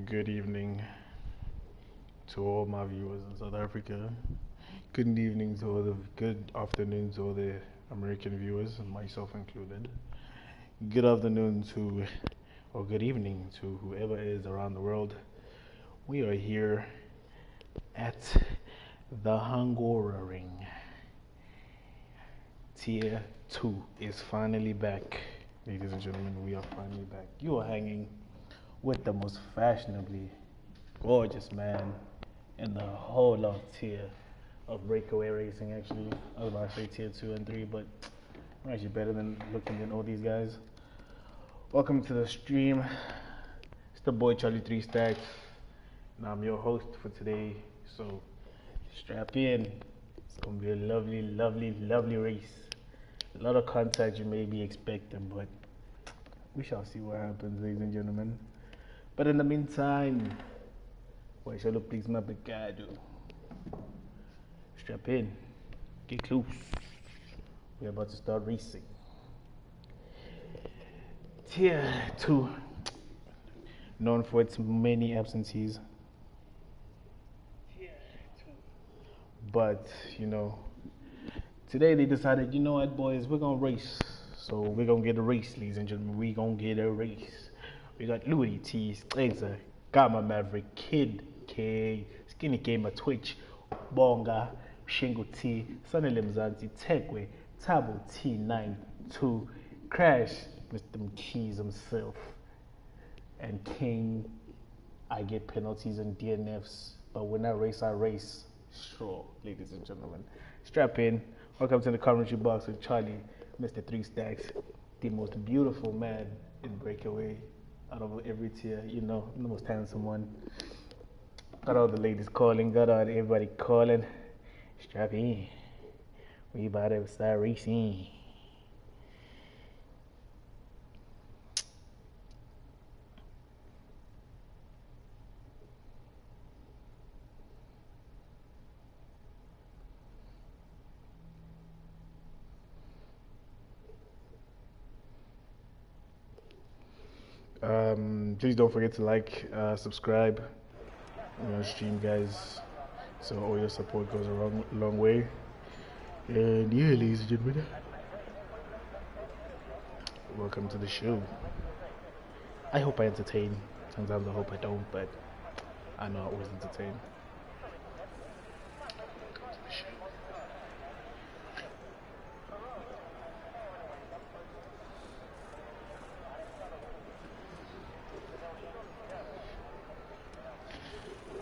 Good evening to all my viewers in South Africa. Good evening to all the good afternoon to all the American viewers, myself included. Good afternoon to or good evening to whoever is around the world. We are here at the Hungaroring. Tier 2 is finally back. Ladies and gentlemen, we are finally back. You are hanging with the most fashionably gorgeous man in the whole of tier of breakaway racing. Actually, I was about to say tier 2 and 3, but I'm actually better than looking than all these guys. Welcome to the stream. It's the boy Charlie 3 Stacks, and I'm your host for today. So strap in. It's gonna be a lovely, lovely, lovely race. A lot of contact you may be expecting, but we shall see what happens, ladies and gentlemen. But in the meantime, why shall you please my pecado? Strap in, get close. We're about to start racing. Tier 2, known for its many absentees. But, today they decided, you know what, boys, we're going to race. So we're going to get a race, ladies and gentlemen. We're going to get a race. We got Louis T, Stregza, Gamma Maverick, Kid K, Skinny Gamer, Twitch, Bonga, Shingo T, Sunny Limzanti, Tekwe, Tabo T92, Crash, Mr. McKeys himself, and King. I get penalties and DNFs, but when I race. Sure, ladies and gentlemen. Strap in. Welcome to the commentary box with Charlie, Mr. 3 Stacks, the most beautiful man in breakaway out of every tier, the most handsome one. Got all the ladies calling, got all everybody calling. Strap in. We about to start racing. Please don't forget to like, subscribe, stream, guys. So all your support goes a long way. And yeah, ladies and gentlemen, welcome to the show. I hope I entertain. Sometimes I hope I don't, but I know I always entertain. Welcome to the show.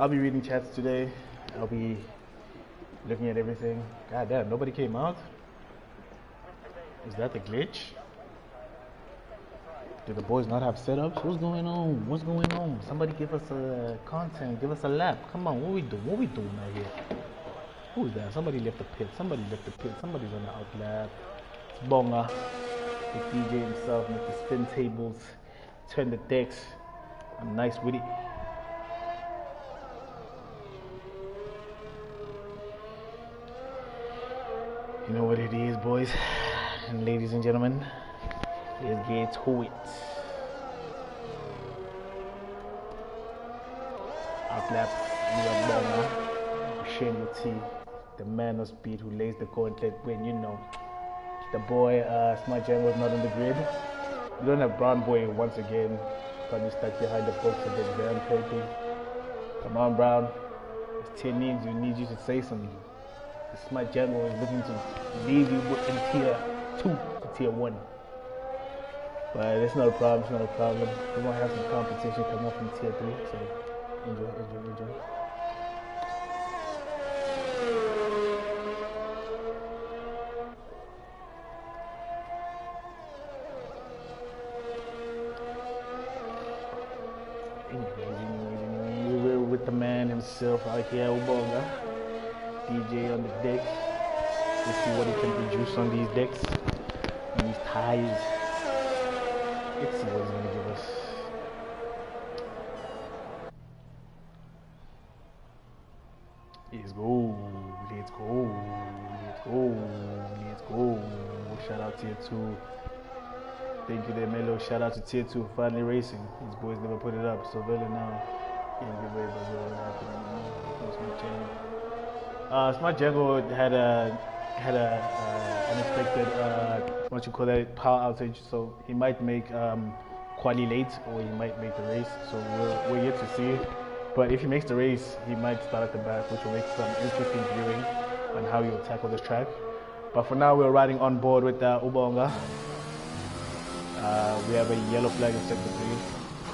I'll be reading chats today. I'll be looking at everything. God damn, nobody came out? Is that the glitch? Do the boys not have setups? What's going on? Somebody give us a content, give us a lap. Come on, what we doing out here? Who is that? Somebody left the pit. Somebody's on the out lap. It's Bonga, the DJ himself, make the spin tables, turn the decks. I'm nice with it. You know what it is, boys and ladies and gentlemen. Let's get to it. Outlap, you have Bonga, Shingo T, the man of speed who lays the gauntlet when the boy Smart Jam was not on the grid. We don't have Brown Boy once again. Probably stuck behind the folks of this damn turkey. Come on, Brown. This team needs you to say something. The Smart General is looking to leave you in tier 2 to tier 1. But it's not a problem, We might have some competition come up from tier 3, so enjoy. We're with the man himself out here, Ubonga. DJ on the decks. Let's see what he can produce on these decks. These ties. Let's see what he's gonna give us. Let's go. Shout out tier 2. Thank you there, Melo. Shout out to tier 2 for finally racing. These boys never put it up, so really now Can't give away what happened. Smart Django had a unexpected what you call that, power outage, so he might make quali late or he might make the race. So we're yet to see. But if he makes the race, he might start at the back, which will make some interesting viewing on how he'll tackle this track. But for now, we're riding on board with Ubonga. We have a yellow flag in sector 3.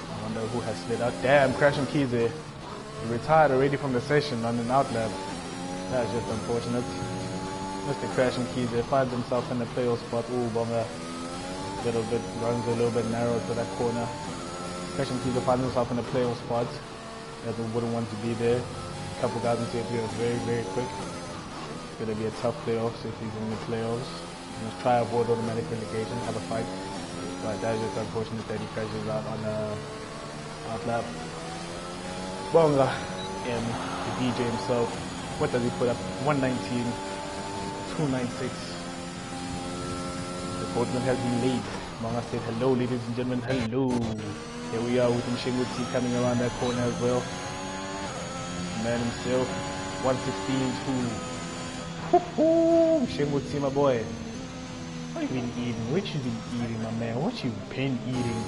I wonder who has slid out. Damn, crashing keys there. He retired already from the session on an outlap. That's just unfortunate. Mr. Crashing Keys there finds himself in the playoff spot. Ooh, Bonga runs a little bit narrow to that corner. Crashing Keys finds himself in the playoff spot. As we wouldn't want to be there. A couple guys in safety are very, very quick. It's gonna be a tough playoffs if he's in the playoffs. Let's try to avoid automatic relegation, have a fight. But that's just unfortunate that he crashes out on the outlap. Bonga and the DJ himself. What does he put up? 119, 296. The boatman has been late. Bonga said hello, ladies and gentlemen, hello. Here we are with Mshenguti coming around that corner as well. Man himself, 116, 2. Mshenguti, my boy. What you been eating? What you been eating, my man? What you been eating?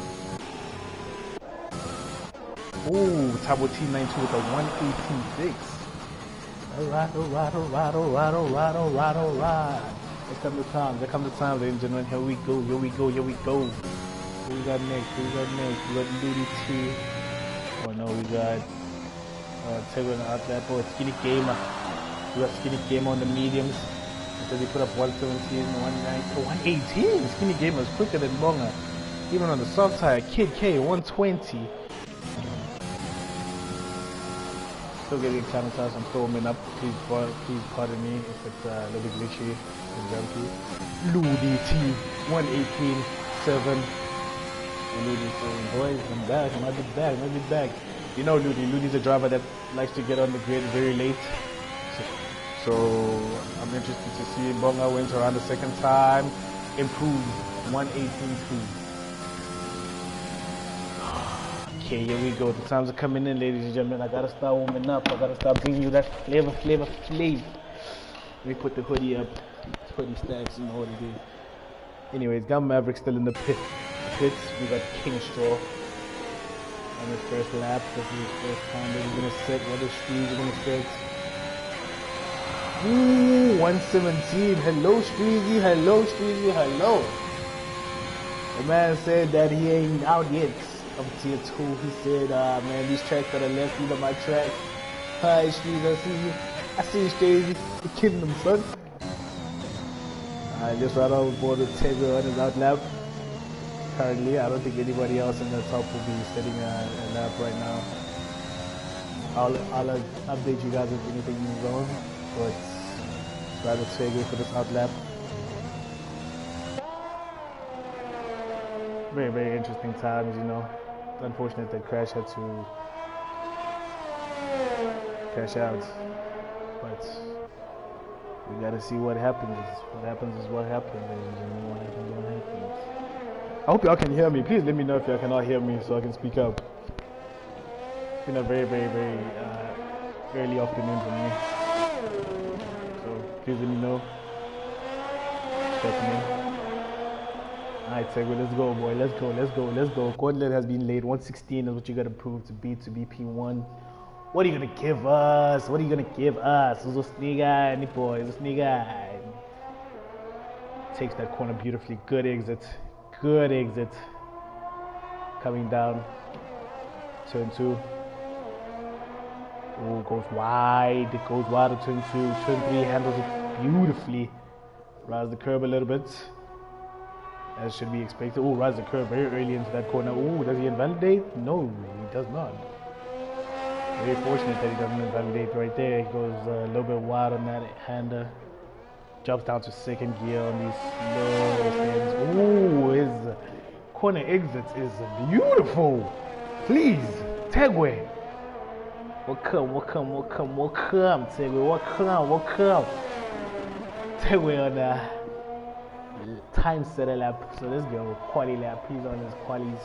Ooh, Tabo T92 with a 118.6. Alright. Here come the time, ladies and gentlemen. Here we go. Who we got next? We got Ludi T. Oh no, we got Tegro out there for Skinny Gamer. We got Skinny Gamer on the mediums. Because he put up 117, 119, 118. Skinny Gamer is quicker than Bonga. Even on the soft tire, Kid K, 120. Still getting acclimatized, I'm still warming up. Please pardon me if it's a little bit glitchy and jumpy. Ludi T, 118.7. Ludi saying, boys, I'm back, I might be back. You know Ludi's a driver that likes to get on the grid very late. So I'm interested to see Bonga went around the second time, improved 118.2. Okay, here we go. The times are coming in, ladies and gentlemen. I gotta start warming up. I gotta start bringing you that flavor. Let me put the hoodie up. Hoodie stacks, you know what it is. Anyways, got Maverick still in the pits. We got King Straw on his first lap. This is his first time that he's gonna sit. What is Streezy gonna sit? Ooh, 117. Hello, Streezy. Hello. The man said that he ain't out yet. Of tier 2, he said, man, these tracks that are left, these are my tracks. Hi, Streezy, I see you, Streezy. You're kidding them, son. Alright, just right on board with Tegro on his out lap. Currently, I don't think anybody else in the top will be setting a lap right now. I'll update you guys if anything moves on, but rather Tegro for this out lap. Very, very interesting times, you know. It's unfortunate that Crash had to cash out, but we gotta see what happens. What happens is what happens, and what happens. I hope y'all can hear me. Please let me know if y'all cannot hear me so I can speak up. It's been a very, very, very early afternoon for me, so please let me know. Check me. Alright, Tegro, let's go, boy. Let's go. Gauntlet has been laid. 116 is what you gotta prove to beat to BP1. What are you gonna give us? This nigga, boy. This nigga takes that corner beautifully. Good exit. Coming down. Turn 2. Oh, goes wide. It goes wide to turn 2. Turn 3 handles it beautifully. Rise the curb a little bit. As should be expected. Oh, rise the curve very early into that corner. Oh, does he invalidate? No, he does not. Very fortunate that he doesn't invalidate right there. He goes a little bit wide on that hander. Jumps down to second gear on these slow things. Oh, his corner exit is beautiful. Please, Tegro. Welcome, Tegro. Tegro on the time setter lap, so let's go quali lap. He's on his qualies.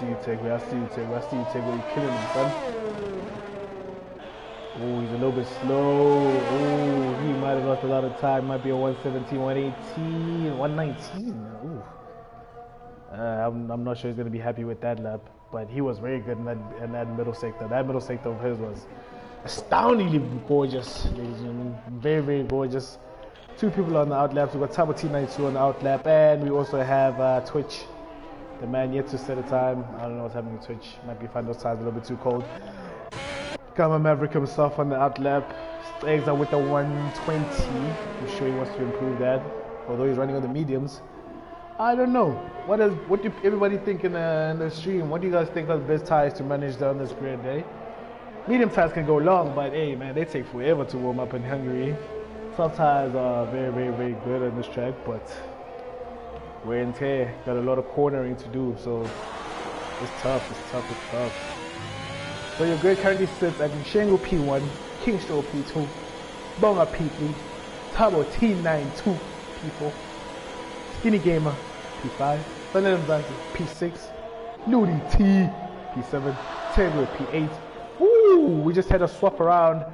see you, Tegway. I see you, Tegway. I see you, Tegway. You're killing him, son. Oh, he's a little bit slow. Oh, he might have lost a lot of time. Might be a 117, 118, 119. Ooh. I'm not sure he's going to be happy with that lap, but he was very good in that middle sector. That middle sector of his was astoundingly gorgeous, ladies and gentlemen. Very, very gorgeous. Two people on the outlaps. We've got Tabo T92 on the outlap, and we also have Twitch, the man yet to set a time. I don't know what's happening to Twitch. Might be finding those times a little bit too cold. Gamma Maverick himself on the outlap. Eggs are with the 120. I'm sure he wants to improve that, although he's running on the mediums. I don't know. What do everybody think in the stream? What do you guys think are the best tires to manage on this grid, eh? Medium tires can go long, but hey, man, they take forever to warm up in Hungary. Soft tires are very, very, very good on this track, but wear and tear. Got a lot of cornering to do, so it's tough. It's tough. So your grid currently sits at Shengo P1, Kingstro P2, Bonga P3, Tabo T92 P4, Skinny Gamer P5, Thunder P6, Ludi T P7, Tegway P8. Woo! We just had a swap around.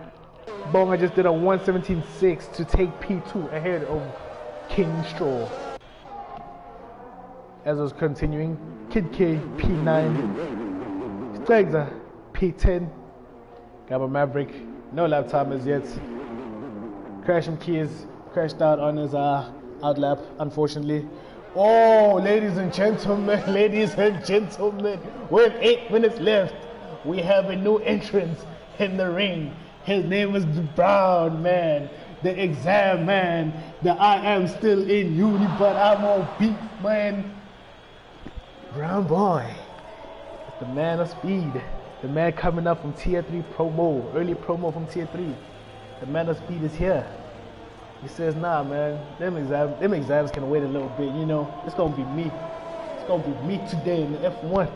Bonga just did a 117.6 to take P2 ahead of Kingstro. As I was continuing, Kid K P9, Stregza P10, Gamma Maverick, no lap time as yet. Crashing Keys crashed out on his outlap, unfortunately. Oh, ladies and gentlemen, with 8 minutes left, we have a new entrant in the ring. His name is the Brown Man, the exam man, the I am still in uni, but I'm on beat man. Brown boy, the man of speed. The man coming up from tier 3 promo, early promo from tier 3. The man of speed is here. He says, nah, man, them exams can wait a little bit, you know. It's gonna be me. It's gonna be me today in the F1.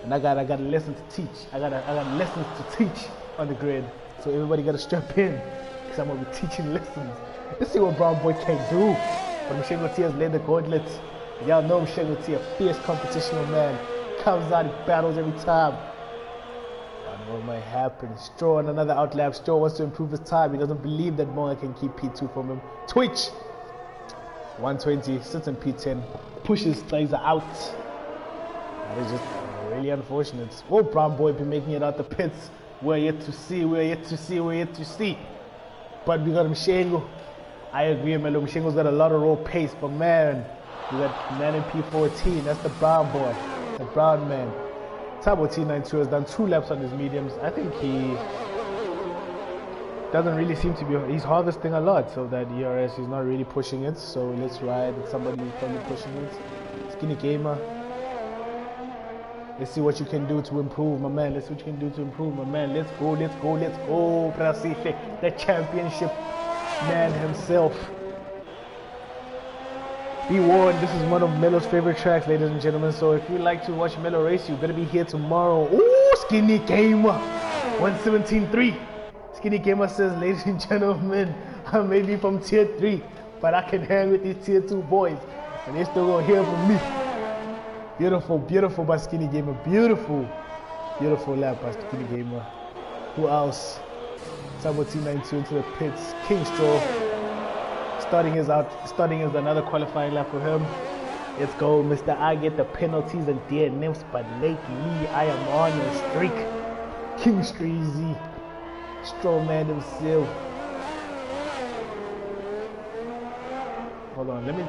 And I got a lesson to teach. I got lessons to teach on the grid. So everybody gotta strap in, because I'm gonna be teaching lessons. Let's see what Brown Boy can do. But Mshengo T has laid the gauntlet. Y'all know Mshengo T, a fierce competitional man. Comes out, he battles every time. What might happen? Straw on another outlap. Straw wants to improve his time. He doesn't believe that Moa can keep P2 from him. Twitch 120 sits in P10, pushes things out. That is just really unfortunate. Oh, Brown Boy been making it out the pits. We're yet to see. But we got Mshengo. I agree, Melo. Mshengo's got a lot of raw pace, but man, we got man in P14. That's the Brown Boy, the Brown man. Tabo T92 has done 2 laps on his mediums. I think he doesn't really seem to be, he's harvesting a lot, so that ERS is not really pushing it. So let's ride somebody who's probably pushing it. Skinny Gamer. Let's see what you can do to improve, my man. Let's see what you can do to improve, my man. Let's go. Prasife, the championship man himself. Be warned, this is one of Melo's favorite tracks, ladies and gentlemen. So if you like to watch Melo race, you better be here tomorrow. Ooh, Skinny Gamer, 117.3. Skinny Gamer says, ladies and gentlemen, I may be from tier 3, but I can hang with these tier 2 boys, and they still gonna hear from me. Beautiful by Skinny Gamer. Beautiful lap by Skinny Gamer. Who else? Tabo T92 into the pits. Kingstro. Starting is another qualifying lap for him. Let's go, Mr. I get the penalties and dead nymphs, but lately I am on a streak. King Streezy, Strowman himself. Hold on, let me.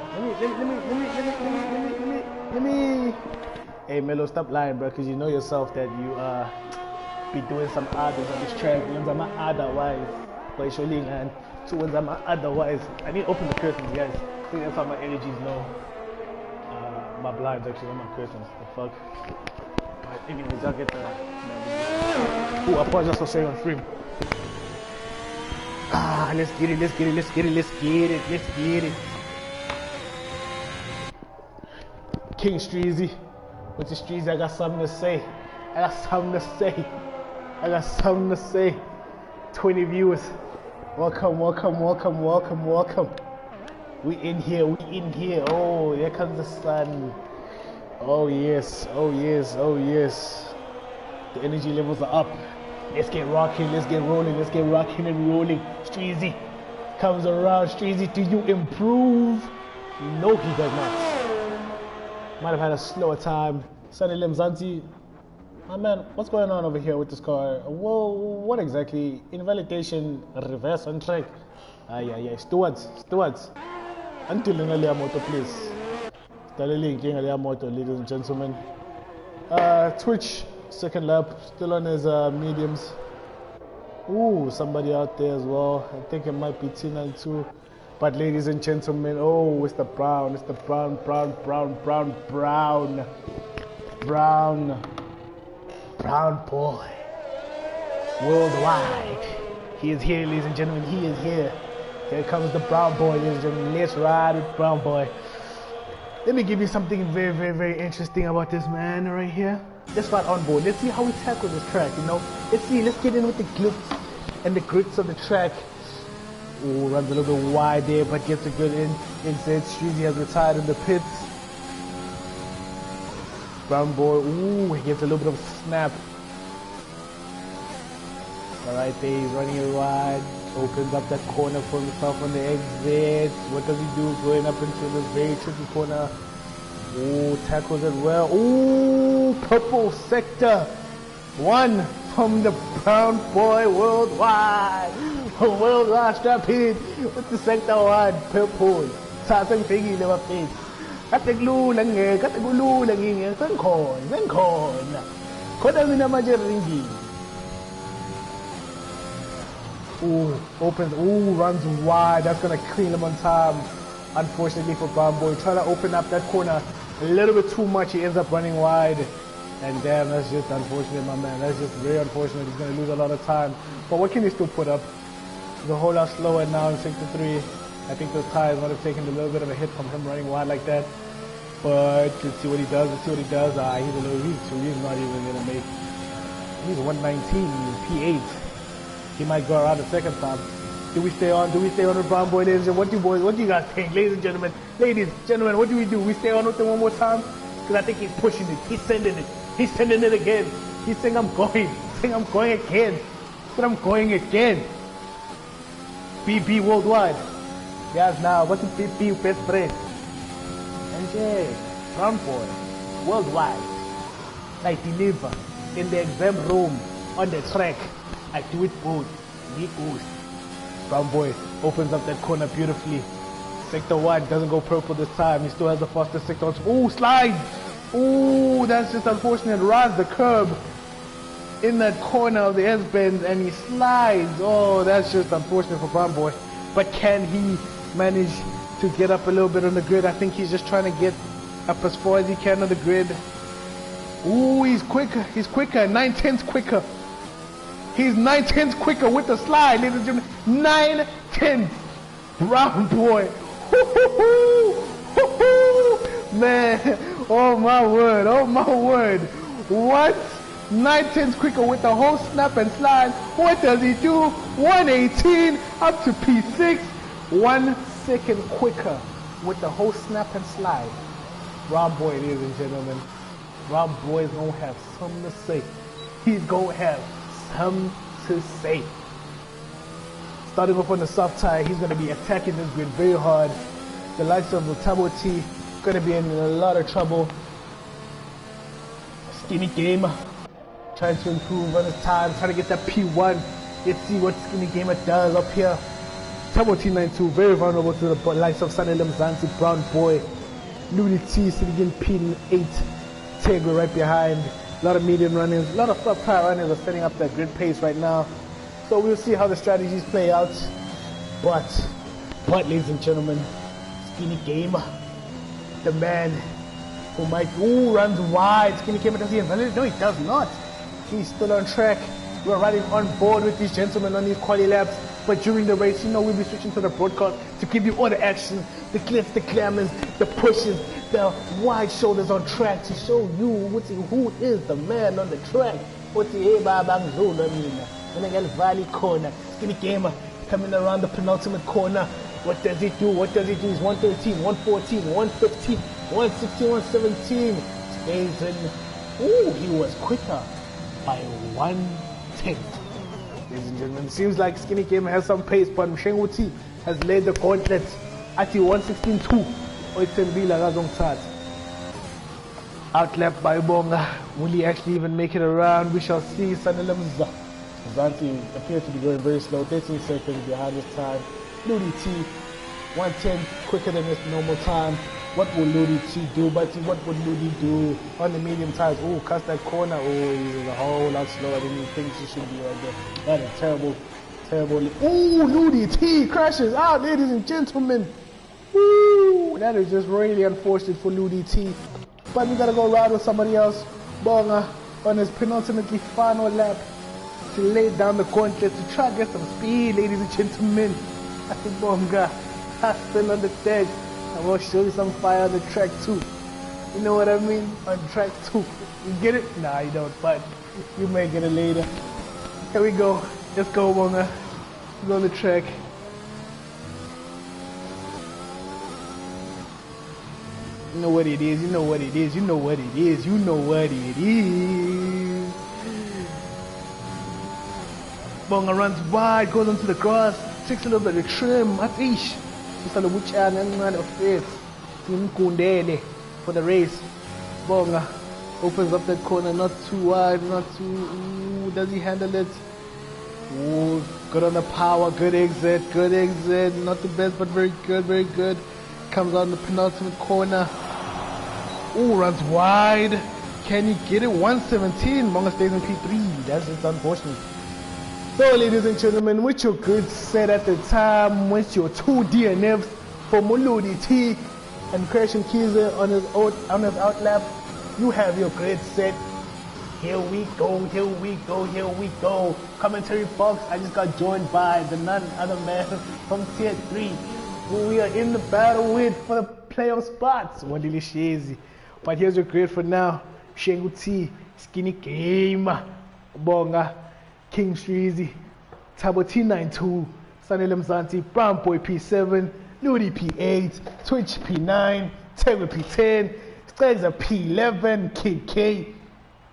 Hey Melo, stop lying, bro, because you know yourself that you be doing some others on this track. You know, otherwise, but surely, man. Towards them otherwise. I need to open the curtains, guys. I think that's how my energy is low. My blinds actually, not my curtains. The fuck. But anyways, I'll get the. Oh, I apologize for saying on stream. Let's get it. King Streezy. With the Streezy, I got something to say. 20 viewers. Welcome. We in here. Oh, here comes the sun. Oh yes, oh yes, oh yes. The energy levels are up. Let's get rocking, let's get rolling, let's get rocking and rolling. Streezy comes around. Streezy, do you improve? No, he does not. Might have had a slower time. Sunny Limzanti, my man, what's going on over here with this car? Whoa, what exactly? Invalidation, reverse on track. Yeah, stewards. Until the motor, please. Ladies and gentlemen. Twitch, second lap, still on his mediums. Ooh, somebody out there as well. I think it might be T92. But ladies and gentlemen, oh, it's the Brown. Brown boy. Worldwide. He is here, ladies and gentlemen. He is here. Here comes the Brown boy, ladies and gentlemen. Let's ride with Brown boy. Let me give you something very, very, very interesting about this man right here. Let's ride on board. Let's see how we tackle this track, you know. Let's get in with the glitz and the grits of the track. Ooh, runs a little bit wide there, but gets a good inside. Streezy has retired in the pits. Brown boy, ooh, he gets a little bit of a snap. Alright there, he's running it wide. Opens up that corner for himself on the exit. What does he do? Going up into this very tricky corner. Ooh, tackles it well. Ooh, purple sector. One from the Brown boy worldwide. Worldwide strap in with the sector one. Purple. Sasang thingy never face. Kateglu lang eh. Kategulu lang eh. Zenkon. Koda minamajer ringi. Ooh, opens, ooh, runs wide. That's going to clean him on time. Unfortunately for Brown boy. Trying to open up that corner a little bit too much. He ends up running wide. And damn, that's just unfortunate, my man. That's just very unfortunate. He's going to lose a lot of time. But what can he still put up? He's a whole lot slower now in 63. I think those tires might have taken a little bit of a hit from him running wide like that. But let's see what he does. He's a little weak, so he's not even going to make. He's 119, P8. He might go around the second time. Do we stay on with Brown boy, ladies and gentlemen? What do you guys think, ladies and gentlemen? What do we do? We stay on with him one more time? Because I think he's pushing it. He's sending it again. He's saying I'm going. Again. But I'm going again. BB worldwide. Yes, now, what's the BB best friend? NJ, Brown boy, worldwide. I deliver in the exam room, on the track. I do it both. He goes. Brown boy opens up that corner beautifully. Sector 1 doesn't go purple this time. He still has the fastest sector. Ooh, slides. Ooh, that's just unfortunate. Rides the curb in that corner of the S-bend and he slides. Oh, that's just unfortunate for Brown boy. But can he manage to get up a little bit on the grid? I think he's just trying to get up as far as he can on the grid. Ooh, he's quicker. 9/10 quicker. He's 9/10 quicker with the slide, ladies and gentlemen. 9/10. Brown boy. Man, oh my word. What? 9/10 quicker with the whole snap and slide. What does he do? 118 up to P6. 1 second quicker with the whole snap and slide. Brown boy, ladies and gentlemen. Brown boy is going to have something to say. He's going to have something to say. Starting off on the soft tire, he's going to be attacking this grid very hard. The likes of Tabo T going to be in a lot of trouble. Skinny Gamer trying to improve on his time, trying to get that P1. Let's see what Skinny Gamer does up here. Tabo T92 very vulnerable to the likes of Sunny Limzansi, Brown boy, Louis T sitting in P8, Tegro right behind. A lot of medium runners, a lot of soft tire runners are setting up that grid pace right now. So we'll see how the strategies play out. But ladies and gentlemen, Skinny Gamer, the man who might, runs wide. Skinny Gamer, does he invalidate? No, he does not. He's still on track. We're riding on board with these gentlemen on these quali laps. But during the race, we'll be switching to the broadcast to give you all the action, the glitz, the glamours, the pushes, the wide shoulders on track to show you who is the man on the track. Valley corner. Skinny Gamer coming around the penultimate corner. What does he do? He's 113, 114, 115, 116, 117. Asian. Ooh, he was quicker by 1/10. Ladies and gentlemen, seems like Skinny Gamer has some pace, but Mshenguti has laid the gauntlet at the 116.2. Oitembila Razongtat. Outlapped by Bonga. Will he actually even make it around? We shall see. Sanelamza. Zanti appears to be going very slow. 13 seconds behind his time. Ludi T, 110 quicker than his normal time. What will Ludi T do? But what would Ludi do on the medium tires? Oh, cuts that corner. Oh, he's a whole lot slower than he thinks he should be right there. That is terrible, terrible. Oh, Ludi T crashes out, ladies and gentlemen. Woo! That is just really unfortunate for Ludi T. But we gotta go ride with somebody else. Bonga on his penultimately final lap to lay down the gauntlet to try to get some speed, ladies and gentlemen. I think Bonga has still on the stage. I will show you some fire on the track too. You know what I mean? On track 2. You get it? Nah, you don't, but you may get it later. Here we go. Let's go, Bonga. Go on the track. You know what it is, you know what it is, you know what it is, you know what it is. Bonga runs wide, goes onto the grass, takes a little bit of trim, at each. Just on the which end and run of faith. Team Kundele for the race. Bonga opens up that corner, not too wide, not too. Ooh, does he handle it? Ooh, good on the power, good exit, good exit. Not the best, but very good, very good. Comes on the penultimate corner. Ooh, runs wide. Can he get it? 117. Bonga stays in P3. That's just unfortunate. So, ladies and gentlemen, with your good set at the time, with your 2 DNFs for Muludi T and Christian Kiza on his outlap, you have your grid set. Here we go, here we go, here we go. Commentary box, I just got joined by the none other man from Tier 3, who we are in the battle with for the playoff spots. Wandile Shezi. But here's your grid for now. Shengu T, Skinny Gamer, Bonga, King Shreezy, Tabo T92, Sanele Mzanti, Brown Boy P7, Ludi P8, Twitch P9, Terry P10, Stregza P11, Kid K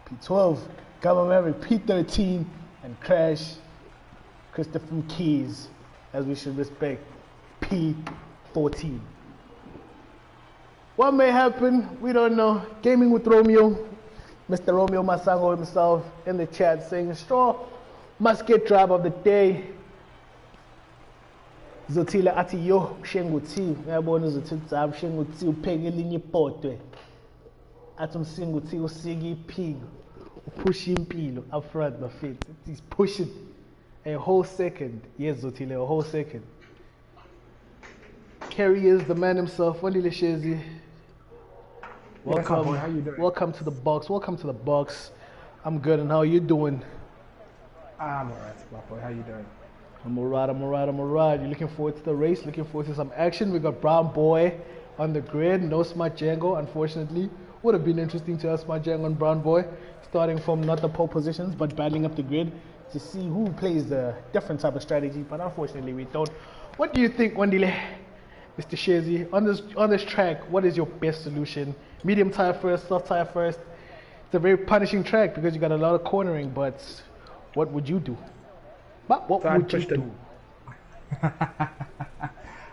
P12, Gamma Maverick P13, and Crash Christopher Keys, as we should respect, P14. What may happen, we don't know. Gaming with Romeo, Mr. Romeo Masango himself in the chat saying, straw musket drive of the day. Zotila ati yo Shenguti. Ngiyabona uzothi Shenguti upheke elinye ipotwe. Athi umsinguthi usika iphigo. Upush impilo up front bafethu. He's pushing a whole second. Yes, Zotila, a whole second. Kerry is the man himself. Wandile Shezi. Welcome. How you doing? Welcome to the box. Welcome to the box. I'm good, and how are you doing? I'm alright, my boy. How you doing? I'm alright. You looking forward to the race? Looking forward to some action? We got Brown Boy on the grid. No Smart Django, unfortunately. Would have been interesting to have Smart Django and Brown Boy, starting from not the pole positions, but battling up the grid to see who plays the different type of strategy. But unfortunately, we don't. What do you think, Wandile, Mr. Shezi, on this track? What is your best solution? Medium tire first, soft tire first. It's a very punishing track because you got a lot of cornering, but what would you do? But what would you do?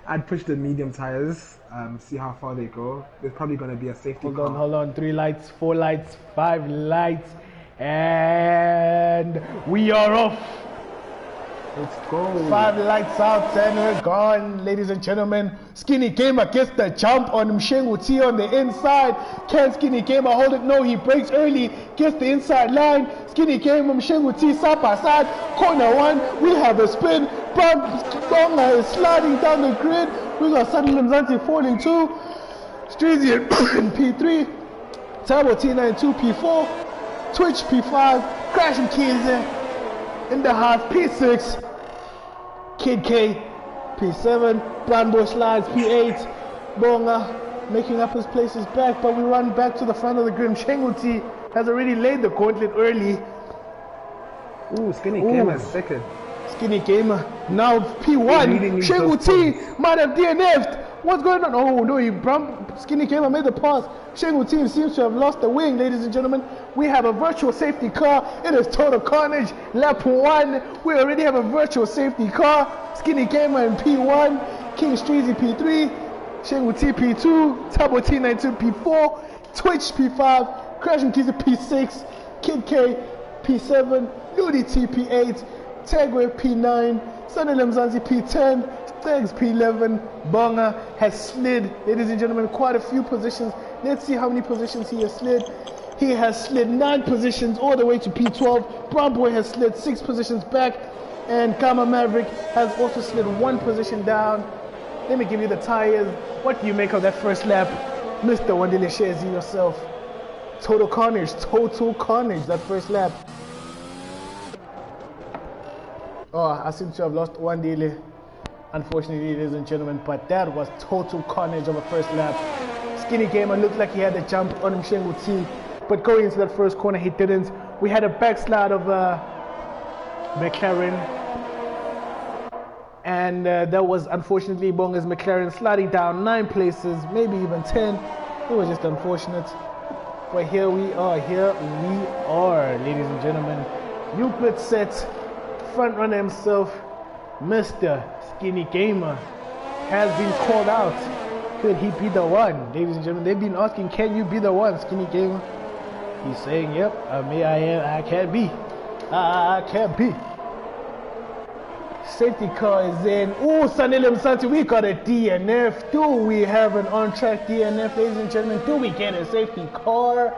I'd push the medium tires, see how far they go. There's probably going to be a safety car. Hold on. 3 lights, 4 lights, 5 lights, and we are off. Let's go. 5 lights out and we're gone, ladies and gentlemen. Skinny Gamer gets the jump on Mshengu T on the inside. Can Skinny Gamer hold it? No, he breaks early, gets the inside line. Skinny Gamer, Mshengu T side by side. Corner 1, we have a spin. Bonga is sliding down the grid. We got Sanele Mzanti falling 2. Streezy in P3. Tabo T92 P4. Twitch P5. Crashing Keys in the half, P6, Kid K, P7, Brown Boy slides, P8, Bonga making up his places back, but we run back to the front of the grid. Shenguti has already laid the gauntlet early. Ooh, Skinny Gamer second. Skinny Gamer, now P1, Shenguti might have DNF'd. What's going on? Oh no, Skinny Gamer made the pass. Shengu team seems to have lost the wing, ladies and gentlemen. We have a virtual safety car. It is total carnage. Lap 1. We already have a virtual safety car. Skinny Gamer in P1. King Streezy P3. Shengu T P2. Tabo T92 P4. Twitch P5. Crash and Keys P6. Kid K P7. Ludi T P8. Tegwe P9. Sunny Lemzanzi P10. Stegs P11. Bonga has slid, ladies and gentlemen, quite a few positions. Let's see how many positions he has slid. He has slid 9 positions all the way to P12. Brown Boy has slid 6 positions back. And Gamma Maverick has also slid 1 position down. Let me give you the tires. What do you make of that first lap? Mr. Wandile shares yourself. Total carnage, that first lap. Oh, I seem to have lost Wandile, unfortunately, ladies and gentlemen, but that was total carnage of a first lap. Skinny Gamer looked like he had a jump on him, Shengu T, but going into that first corner, he didn't. We had a backslide of McLaren, and that was unfortunately Bonga's McLaren sliding down 9 places, maybe even 10. It was just unfortunate. But here we are, ladies and gentlemen. Euclid set, front runner himself, Mr. Skinny Gamer, has been called out. Could he be the one? Ladies and gentlemen, they've been asking, can you be the one, Skinny Gamer? He's saying, yep, I can't be. I can't be. Safety car is in. Oh, Sanilem Santi, we got a DNF. Do we have an on-track DNF, ladies and gentlemen? Do we get a safety car?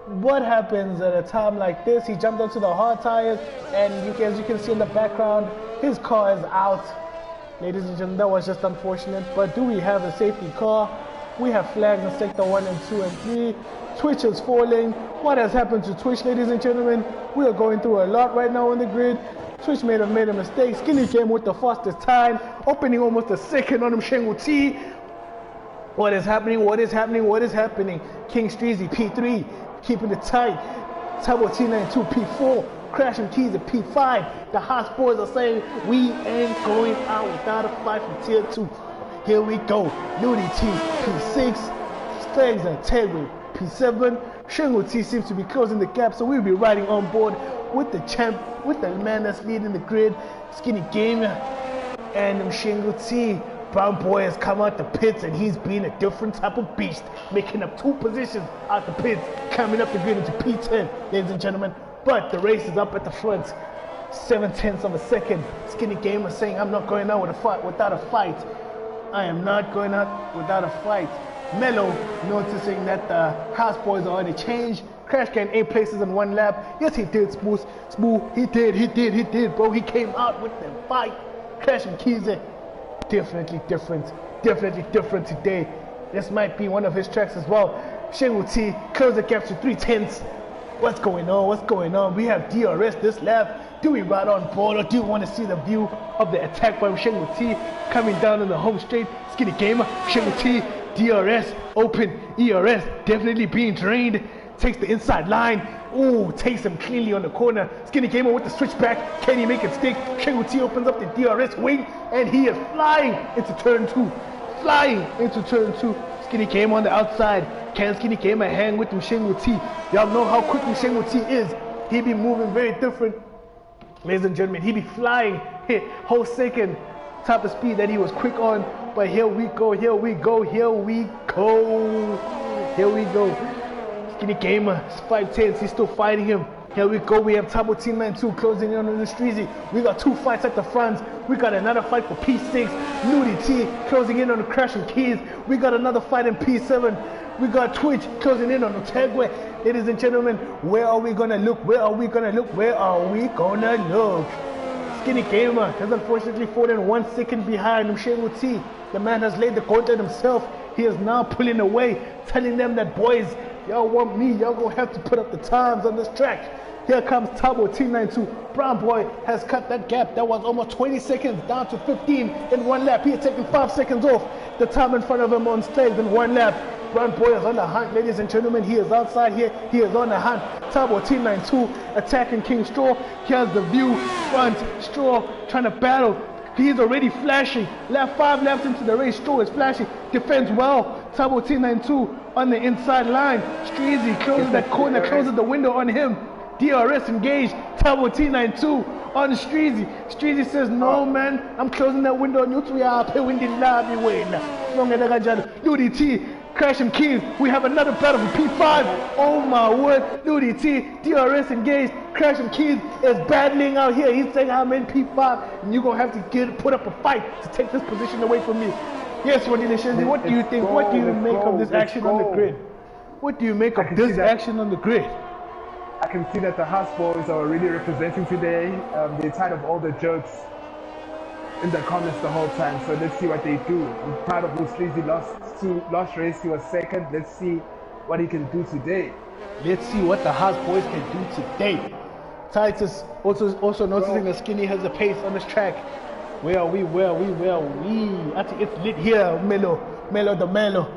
What happens at a time like this? He jumped onto the hard tires, and as you can see in the background, his car is out. Ladies and gentlemen, that was just unfortunate. But do we have a safety car? We have flags in sector 1 and 2 and 3. Twitch is falling. What has happened to Twitch, ladies and gentlemen? We are going through a lot right now on the grid. Twitch made a mistake. Skinny came with the fastest time, opening almost a second on him, Shengu T. What is happening? King Streezy P3, keeping it tight. Tabo T92 P4, Crash and Keys at P5. The Haas boys are saying, we ain't going out without a fight from tier 2. Here we go. Ludi T P6, Stegs and Tegwe P7. Shengu T seems to be closing the gap, so we'll be riding on board with the champ, with the man that's leading the grid, Skinny Gamer, and Shengu T. Brown Boy has come out the pits, and he's been a different type of beast, making up 2 positions out the pits, coming up the grid into P10, ladies and gentlemen. But the race is up at the front, 7/10 of a second. Skinny Gamer saying, I'm not going out without a fight. I am not going out without a fight. Mello noticing that the house boys are already changed. Crash gained 8 places in 1 lap. Yes, he did, Smooth. He did, bro. He came out with the fight. Crash and Keys, definitely different today. This might be one of his tracks as well. Shengu T closed the gap to 3/10. What's going on? We have DRS this lap. Do we ride on board, or do you want to see the view of the attack by Shengu T coming down in the home straight? Skinny Gamer, Shengu T, DRS, open, ERS, definitely being drained. Takes the inside line. Ooh, takes him cleanly on the corner. Skinny Gamer with the switchback. Can he make it stick? Shengu T opens up the DRS wing, and he is flying into turn 2. Skinny Gamer on the outside. Can Skinny Gamer hang with him, Shengu T? Y'all know how quickly Shengu T is. He be moving very different. Ladies and gentlemen, he be flying whole second type of speed that he was quick on. But here we go. Skinny Gamer, 5/10, he's still fighting him. Here we go, we have Tabo T92 closing in on the Streezy. We got 2 fights at the front. We got another fight for P6. Ludi T closing in on the Crash and Keys. We got another fight in P7. We got Twitch closing in on the Tegwe. Ladies and gentlemen, where are we gonna look? Skinny Gamer has unfortunately fallen 1 second behind Shengu T. The man has laid the gauntlet himself. He is now pulling away, telling them that, boys, y'all want me, y'all gonna have to put up the times on this track. Here comes Tabo T92. Brown Boy has cut that gap. That was almost 20 seconds down to 15 in 1 lap. He had taken 5 seconds off the time in front of him on stage in 1 lap. Brown Boy is on the hunt, ladies and gentlemen. He is outside here. He is on the hunt. Tabo T92 attacking King Straw. Here's the view. Front Straw trying to battle He's already flashing. Left 5 laps into the race. Stroll is flashing. Defends well. Turbo T92 on the inside line. Streezy closes that corner, closes the window on him. DRS engaged. Turbo T92 on Streezy. Streezy says, no man, I'm closing that window on you three. I'll pay when the lobby win. Ludi T, crashing keys. We have another battle for P5. Oh my word. Ludi T, DRS engaged. Crashing keys is battling out here. He's saying I'm in P5 and you're going to have to put up a fight to take this position away from me. Yes, Wandile Shenzi, what do you think? What do you make of this action on the grid? What do you make of this action on the grid? I can see that the Haas boys are really representing today. They're tired of all the jokes in the comments the whole time. So let's see what they do. I'm proud of Streezy. Last race he was second. Let's see what he can do today. Let's see what the Haas boys can do today. Titus also noticing that Skinny has the pace on this track. Where are we? I think it's lit here. Melo the Melo.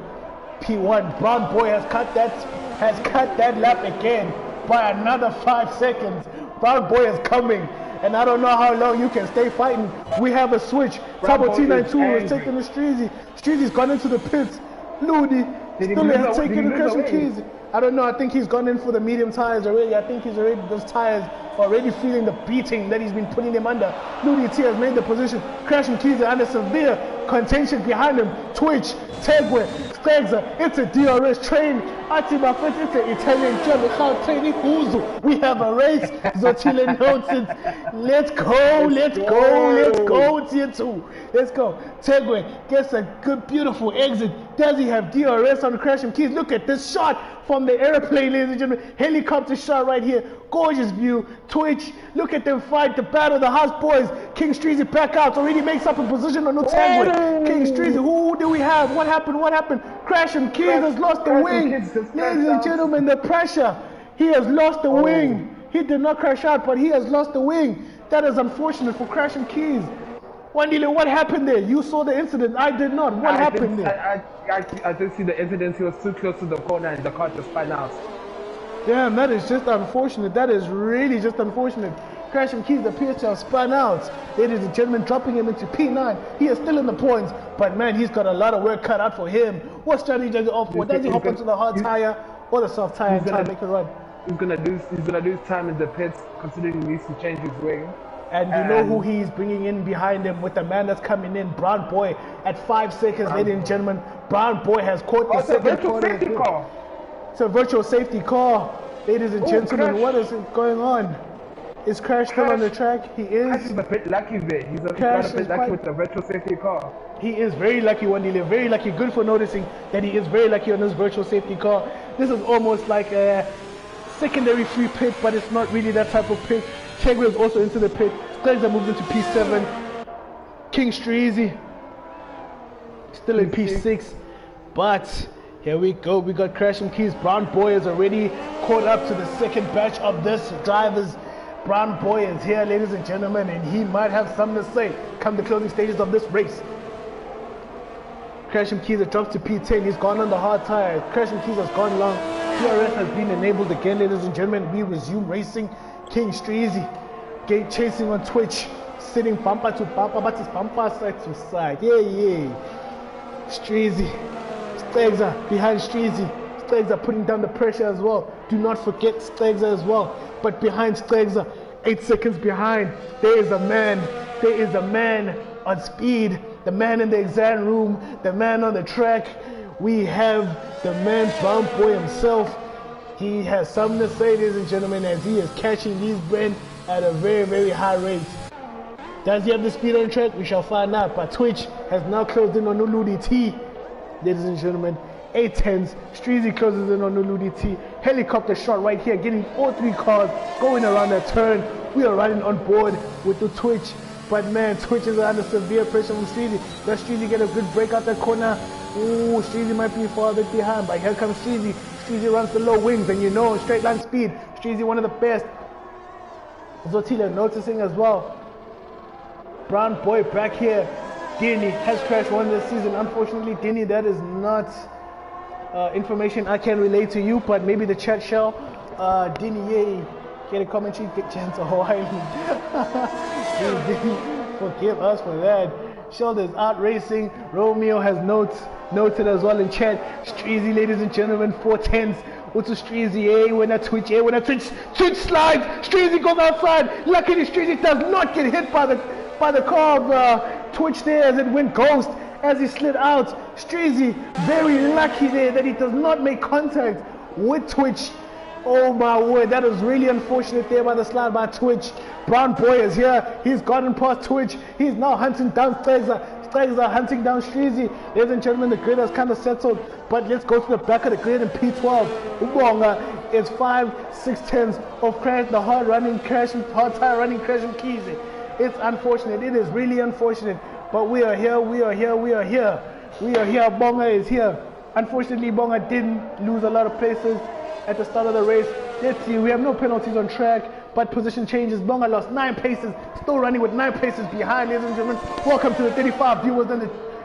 P1. Brown boy has cut that lap again by another 5 seconds. Brown boy is coming, and I don't know how long you can stay fighting. We have a switch. Turbo T92 is taking the Streezy. Streezy's gone into the pits. Ludi still is taking the Crashing Keys. I don't know. I think he's gone in for the medium tires already. I think he's already, those tires already feeling the beating that he's been putting them under. Ludi T has made the position. Crashing Keys are under severe contention behind him. Twitch, Tegwe, Stegza. It's a DRS train. Atiba Fett, it's an Italian job. Training Uzu. We have a race. Zotile notes it. Let's go, tier 2. Let's go. Tegwe gets a good, beautiful exit. Does he have DRS on the Crashing Keys? Look at this shot from the airplane, ladies and gentlemen. Helicopter shot right here. Gorgeous view. Twitch, look at them fight the battle. The Haas boys. King Streezy back out. Already makes up a position on no Tegwe. King Streezy, who do we have? What happened? Crashing Keys has lost the wing. Ladies and gentlemen, the pressure. He has lost the wing. He did not crash out, but he has lost the wing. That is unfortunate for Crashing Keys. Wandile, what happened there? You saw the incident. I did not. What happened there? I did see the incident. He was too close to the corner and the car just spun out. Damn, that is just unfortunate. That is really just unfortunate. Crashing Keys appears to have spun out. Ladies and gentlemen, dropping him into P9. He is still in the points, but man, he's got a lot of work cut out for him. What strategy does he opt for? Does he hop onto the hard tire or the soft tire and try to make a run? He's gonna lose time in the pits, considering he needs to change his wing. And you know who he's bringing in behind him with the man that's coming in, Brown Boy, at 5 seconds, ladies and gentlemen. Brown Boy has caught the second corner. It's a virtual safety car, ladies and gentlemen. Crash. What is going on? Is Crash still on the track? He is. He's a bit lucky there. He's a bit lucky with the virtual safety car. He is very lucky, Wandile. Very lucky. Good for noticing that he is very lucky on this virtual safety car. This is almost like a secondary free pit, but it's not really that type of pit. Tegwe is also into the pit. Stegza moved into P7. King Streezy still in P6. But here we go. We got Crashing Keys. Brown Boy is already caught up to the second batch of this drivers. Brown Boy is here, ladies and gentlemen, and he might have something to say come the closing stages of this race. Crashing Keys has dropped to P10. He's gone on the hard tire. Crashing Keys has gone long. DRS has been enabled again, ladies and gentlemen. We resume racing. King Streezy chasing on Twitch, sitting bumper to bumper, but it's bumper side to side. Yeah. Streezy, Stegza behind Streezy. Stegza putting down the pressure as well. Do not forget Stegza as well. But behind Stegza, 8 seconds behind, there is a man. There is a man on speed. The man in the exam room. The man on the track. We have the man, Brown Boy himself. He has something to say, ladies and gentlemen, as he is catching these men at a very, very high rate. Does he have the speed on the track? We shall find out. But Twitch has now closed in on Ludi T. Ladies and gentlemen, 8-10s. Streezy closes in on Ludi T. Helicopter shot right here, getting all 3 cars going around that turn. We are running on board with the Twitch. But man, Twitch is under severe pressure from Streezy. Does Streezy get a good break out that corner? Ooh, Streezy might be far a bit behind, but here comes Streezy. Streezy runs the low wings, and you know, straight line speed. Streezy, one of the best. Zotila noticing as well. Brown Boy back here. Dini has crashed one this season. Unfortunately, Dini, that is not information I can relay to you, but maybe the chat shall. Dini, yay. Get a commentary, get chance of Hawaii. Forgive us for that. Shoulders out racing. Romeo has noted as well in chat. Streezy, ladies and gentlemen, 410s. What's a Streezy? When I twitch, Twitch slides. Streezy goes outside. Luckily, Streezy does not get hit by the car of Twitch there as it went ghost as he slid out. Streezy, very lucky there that he does not make contact with Twitch. Oh my word, that is really unfortunate there by the slide by Twitch. Brown Boy is here. He's gotten past Twitch. He's now hunting down Stregza. Stregza hunting down Streezy. Ladies and gentlemen, the grid has kind of settled. But let's go to the back of the grid in P12. Ubonga is 5, 6 tenths of crash, the hard tire running crash and keys. It's unfortunate. It is really unfortunate. But we are here. Bonga is here. Unfortunately, Bonga didn't lose a lot of places at the start of the race. Let's see, we have no penalties on track, but position changes. Bonga lost 9 places, still running with 9 places behind, ladies and gentlemen. Welcome to the 35 viewers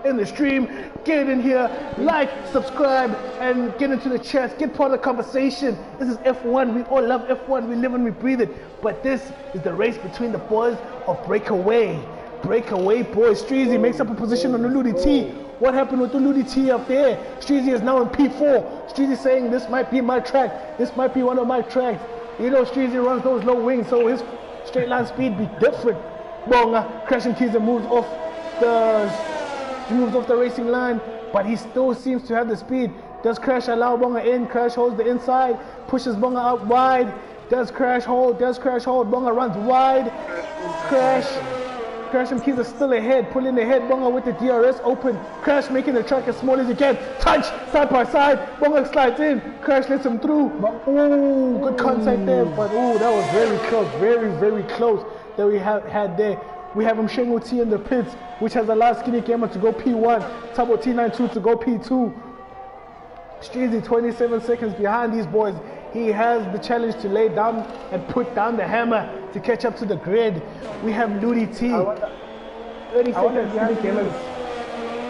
in the stream. Get in here, like, subscribe, and get into the chat. Get part of the conversation. This is F1. We all love F1. We live and we breathe it. But this is the race between the boys of Breakaway. Breakaway boys. Streezy makes up a position on the Ludi T. What happened with the Ludi T up there? Streezy is now in P4. Streezy saying this might be my track. This might be one of my tracks. You know, Streezy runs those low wings, so his straight line speed be different. Bonga, crashing keys and moves off the racing line, but he still seems to have the speed. Does Crash allow Bonga in? Crash holds the inside, pushes Bonga out wide. Does Crash hold? Bonga runs wide. Crash and Keys are still ahead, pulling ahead. Bonga with the DRS open. Crash making the track as small as he can. Touch, side by side. Bonga slides in. Crash lets him through. Ooh, good contact there, but ooh, that was very close. Very close that we had there. We have Mshengo T in the pits, which has allowed Skinny Gamer to go P1, Tabo T92 to go P2. Streezy 27 seconds behind these boys. He has the challenge to lay down and put down the hammer to catch up to the grid. We have Ludi T. 30 seconds behind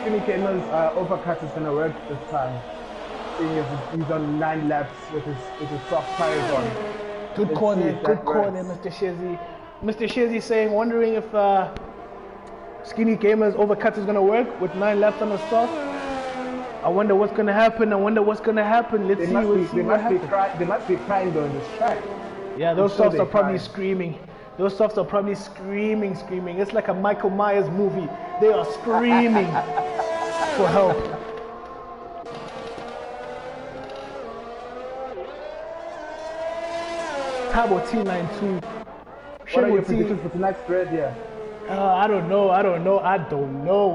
Skinny Gamer's overcut is going to work this time. He's on 9 laps with his soft tires on. Good corner, Mr. Shizzy. Mr. Shizzy saying, wondering if Skinny Gamer's overcut is going to work with 9 laps on the soft. I wonder what's going to happen. Let's see. They must be crying though in this track. Yeah, those softs are probably screaming. Screaming. It's like a Michael Myers movie. They are screaming for help. Tabo T92. What are your predictions for tonight's thread here? I don't know.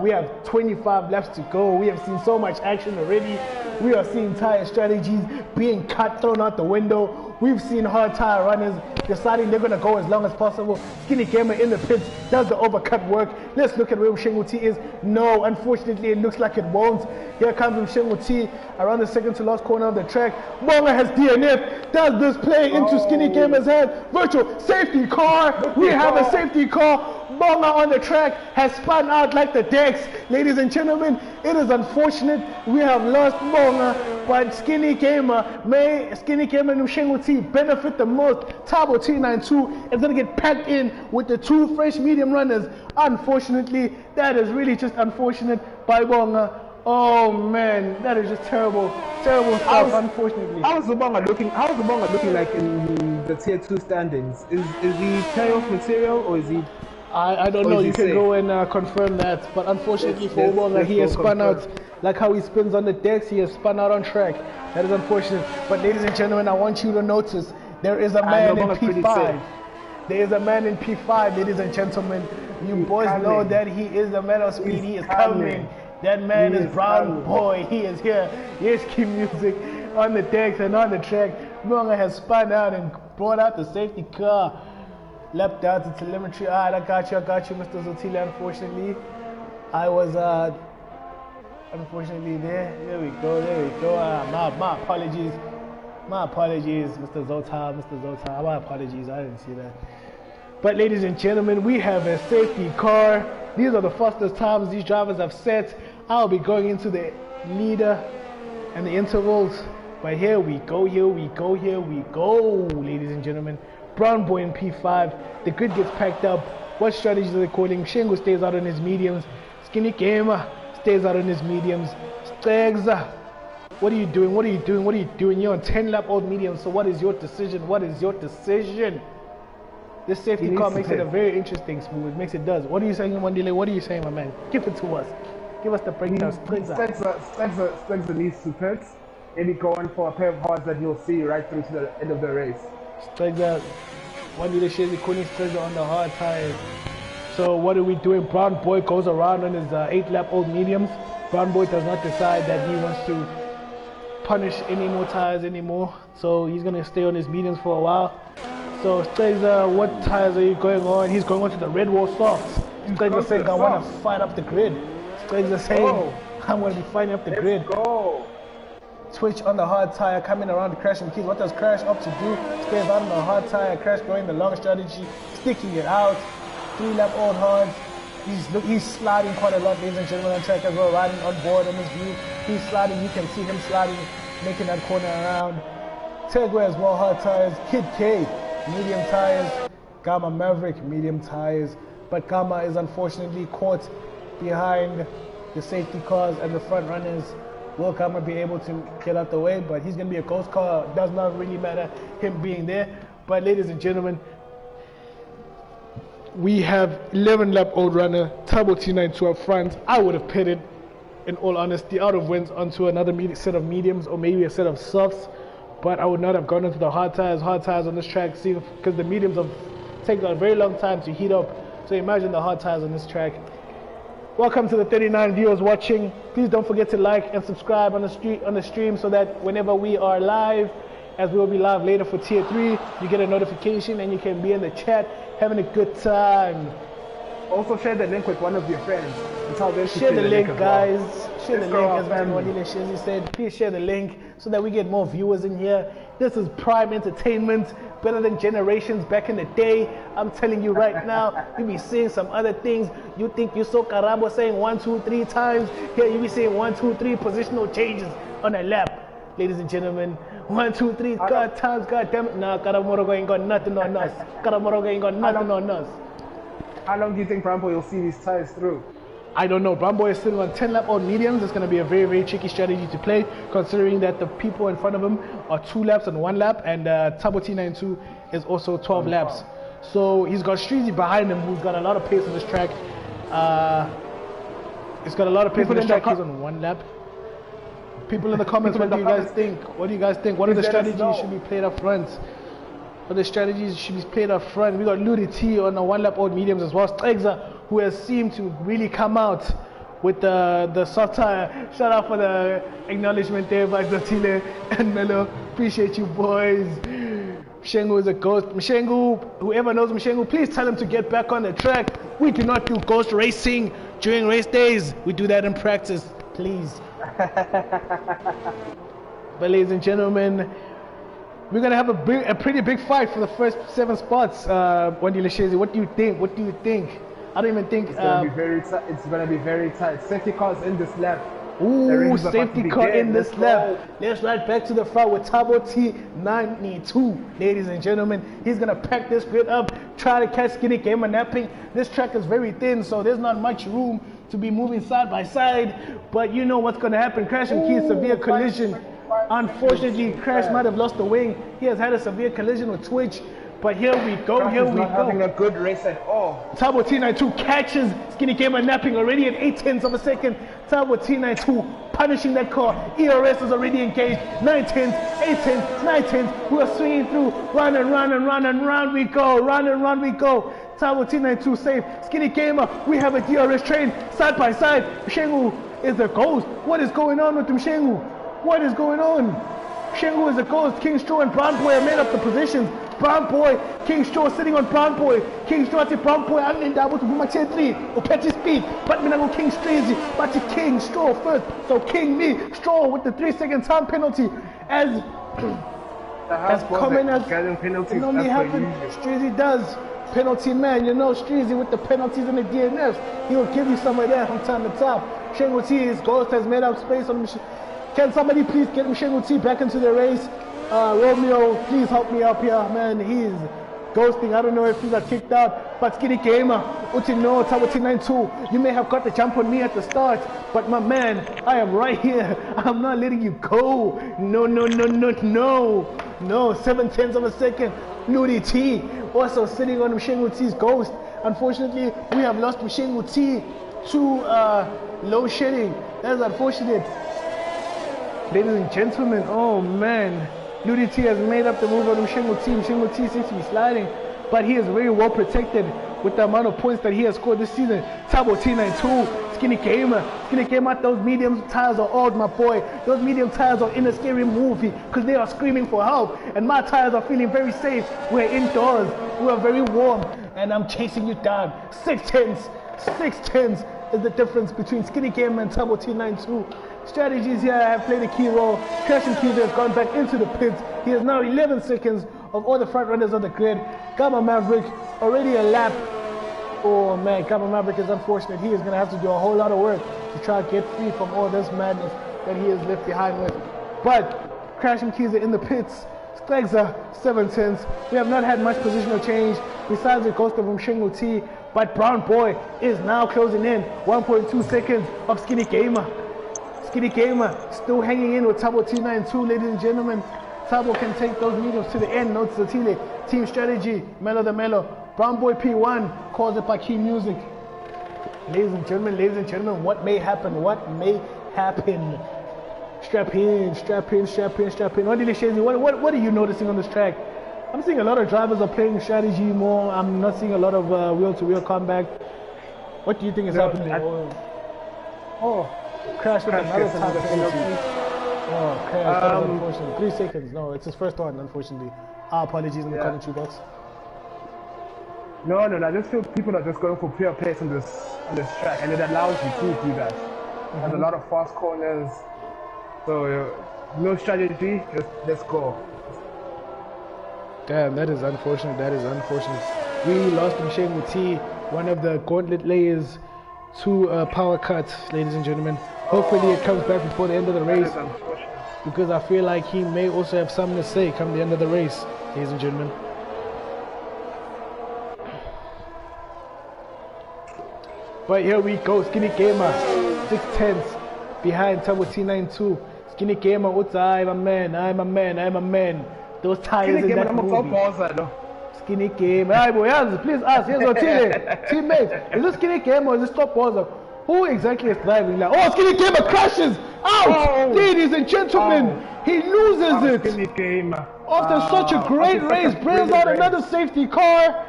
We have 25 laps to go. We have seen so much action already. We are seeing tire strategies being cut, thrown out the window. We've seen hard tire runners deciding they're going to go as long as possible. Skinny Gamer in the pits. Does the overcut work? Let's look at where Mshengo T is. No, unfortunately, it looks like it won't. Here comes Mshengo T around the second to last corner of the track. Bonga has DNF. Does this play into Skinny Gamer's head? Virtual safety car. We have a safety car. Bonga on the track has spun out like the decks. Ladies and gentlemen, it is unfortunate we have lost Bonga, but Skinny Gamer and Mshengo T benefit the most. Tabo T92 is going to get packed in with the 2 fresh medium runners. Unfortunately, that is really just unfortunate by Bonga. Oh man, that is just terrible stuff, unfortunately. How is the Bonga looking like in the tier 2 standings? Is he playoff material or is he... I don't know, you can go and confirm that, but unfortunately for Bonga, he has spun out, like how he spins on the decks, he has spun out on track. That is unfortunate, but ladies and gentlemen, I want you to notice, there is a man in P5. There is a man in P5, ladies and gentlemen. You boys know that he is the man of speed, he is coming. That man is Brown Boy, he is here. Here's key music on the decks and on the track. Bonga has spun out and brought out the safety car. Leapt out to telemetry. Alright, I got you, Mr. Zotila. Unfortunately, I was unfortunately there. There we go. My apologies, Mr. Zota. My apologies, I didn't see that. But ladies and gentlemen, we have a safety car. These are the fastest times these drivers have set. I'll be going into the leader and the intervals. But here we go, ladies and gentlemen. Brown Boy in P5. The grid gets packed up. What strategies are they calling? Shengu stays out on his mediums. Skinny Gamer stays out on his mediums. Stegza, what are you doing? What are you doing? What are you doing? You're on 10 lap old mediums, so what is your decision? What is your decision? This safety car makes it a very interesting smooth. It makes it does. What are you saying, Wandile? What are you saying, my man? Give it to us. Give us the breakdown. Stegza needs to pit. Maybe going for a pair of hards that you'll see right through to the end of the race. Stegza, Wandile Shezi calling Stegza on the hard tires. So what are we doing? Brown Boy goes around on his 8 lap old mediums. Brown Boy does not decide that he wants to punish any more tires anymore. So he's going to stay on his mediums for a while. So Stegza, what tires are you going on? He's going on to the red wall softs. Stegza saying, I want to fight up the grid. Stegza saying, I'm going to be fighting up the grid. Let's go. Twitch on the hard tire, coming around the Crash and Keys. What does Crash up to do? Stays out on the hard tire. Crash going the long strategy, sticking it out. 3 lap old hards. He's sliding quite a lot, ladies and gentlemen, on track as well, riding on board on his view. He's sliding, you can see him sliding, making that corner around. Tegway as well, hard tires. Kid K, medium tires. Gamma Maverick, medium tires. But Gamma is unfortunately caught behind the safety cars and the front runners. Will Gamma be able to get out the way? But he's going to be a ghost car. Does not really matter him being there. But ladies and gentlemen, we have 11 lap old runner, Turbo T92 up front. I would have pitted, in all honesty, out of wins onto another set of mediums or maybe a set of softs. But I would not have gone into the hard tires on this track, because the mediums have taken a very long time to heat up. So imagine the hard tires on this track. Welcome to the 39 viewers watching. Please don't forget to like and subscribe on the stream so that whenever we are live, as we will be live later for tier 3, you get a notification and you can be in the chat having a good time. Also share the link with one of your friends. Share the link, guys. Share the link, as Wadile Shezi said. Please share the link so that we get more viewers in here. This is prime entertainment, better than generations back in the day. I'm telling you right now, you be seeing some other things. You think you saw Karabo saying 1, 2, 3 times. Here you be seeing 1, 2, 3 positional changes on a lap. Ladies and gentlemen, 1, 2, 3 times, god damn it. Nah, Karamorogo ain't got nothing on us. Karamorogo ain't got nothing on us. How long do you think Brambo will see these tires through? I don't know. Brambo is sitting on 10 lap old mediums. It's going to be a very, very tricky strategy to play, considering that the people in front of him are 2 laps and 1 lap, and Turbo T92 is also 12 laps. So he's got Streezy behind him, who's got a lot of pace on this track. He's got a lot of pace on this track. He's on 1 lap. People in the comments, what do you guys think? What do you guys think? What are the strategies should be played up front? What the strategies should be played up front? We got Ludi T on the 1 lap old mediums as well. Stegza, who has seemed to really come out with the soft tire. Shout out for the acknowledgement there by Zotile and Melo. Appreciate you, boys. Mshengu is a ghost. Mshengu, whoever knows Mshengu, please tell him to get back on the track. We do not do ghost racing during race days. We do that in practice, please. But ladies and gentlemen, we're gonna have a pretty big fight for the first 7 spots. Wandile Shezi, what do you think? What do you think? I don't even think. It's gonna be very tight. It's gonna be very tight. Safety cars in this lap. Ooh, safety car in this lap. Let's ride back to the front with Turbo T92, ladies and gentlemen. He's gonna pack this grid up, try to catch Skinny Gamer napping. This track is very thin, so there's not much room to be moving side by side. But you know what's gonna happen? Crash and Keys, severe collision. Unfortunately, Crash might have lost the wing. He has had a severe collision with Twitch. But here we go, Crash here is we not go. having a good race at all. Turbo T92 catches Skinny Gamer napping already at 8/10 of a second. Turbo T92 punishing that car. ERS is already engaged. 9/10, 8/10, 9/10. We are swinging through. Run and run and run and run we go. Run and run we go. Turbo T92 safe. Skinny Gamer, we have a DRS train side by side. Mshengu is a ghost. What is going on with Mshengu? What is going on? Mshengu is a ghost. King Straw and Brown Boy have made up the positions. Brown Boy, King Straw sitting on Brown Boy. King Straw to Brown Boy. I'm in double to Buma tier 3. Or petty speed. But me go King Strazy. But to King Straw first. So King me. Straw with the 3-second time penalty. As common as it normally happens, Strazy does. Penalty man, you know Strazy with the penalties and the DNFs. He'll give you some of that from time to time. Mshengu T, his ghost has made up space on the Can somebody please get Mshengu T back into the race? Romeo, please help me up here, man. He's ghosting. I don't know if he got kicked out, but Skinny Gamer, no, Tabo T92, you may have got the jump on me at the start, but my man, I am right here. I'm not letting you go. No, 7/10 of a second. Ludi T also sitting on Mshengu T's ghost. Unfortunately, we have lost Mshengu T to low shedding. That's unfortunate. Ladies and gentlemen, oh man, Ludi T has made up the move on Mshengu T. Mshengu T seems to be sliding, but he is very well protected with the amount of points that he has scored this season. Tabo T92, Skinny Gamer, those medium tires are old, my boy. Those medium tires are in a scary movie because they are screaming for help, and my tires are feeling very safe. We're indoors, we're very warm, and I'm chasing you down. 6/10s is the difference between Skinny Gamer and Tabo T92. Strategies here have played a key role. Crash and Keezer has gone back into the pits. He is now 11 seconds of all the front runners on the grid. Gamma Maverick already a lap. Oh man, Gamma Maverick is unfortunate. He is going to have to do a whole lot of work to try to get free from all this madness that he is left behind with. But Crash and Keezer in the pits. Stegza 7/10. We have not had much positional change besides the ghost of Mshengu T. But Brown Boy is now closing in. 1.2 seconds of Skinny Gamer. Skinny Gamer still hanging in with Tabo T92, ladies and gentlemen. Tabo can take those mediums to the end. Notes the team strategy. Mellow the Mellow. Brown Boy P1 calls it by Key Music. Ladies and gentlemen, what may happen? Strap in. What are you noticing on this track? I'm seeing a lot of drivers are playing strategy more. I'm not seeing a lot of wheel-to-wheel comeback. What do you think is happening? Crash with another time penalty. Oh, Crash, that was unfortunate. 3 seconds. No, it's his first one, unfortunately. Our apologies in the commentary box. No, I just feel people are just going for pure pace on this track, and it allows you to do that. There's a lot of fast corners, so no strategy, just let's go. Damn, that is unfortunate. We lost Mshengu T, one of the gauntlet layers, to power cuts, ladies and gentlemen. Hopefully it comes back before the end of the race, because I feel like he may also have something to say come the end of the race, ladies and gentlemen. But here we go, Skinny Gamer, 6/10 behind Tabo T92. Skinny Gamer, I'm a man. Those tires in that movie. Skinny Gamer. Hey boy, please ask. Here's Otile. Teammates, is this Skinny Gamer or is this Stop Bowser? Who exactly is driving? Like, oh, Skinny Gamer crashes out! Ladies and gentlemen, he loses it. Skinny Gamer. After such a great race, brings out another safety car.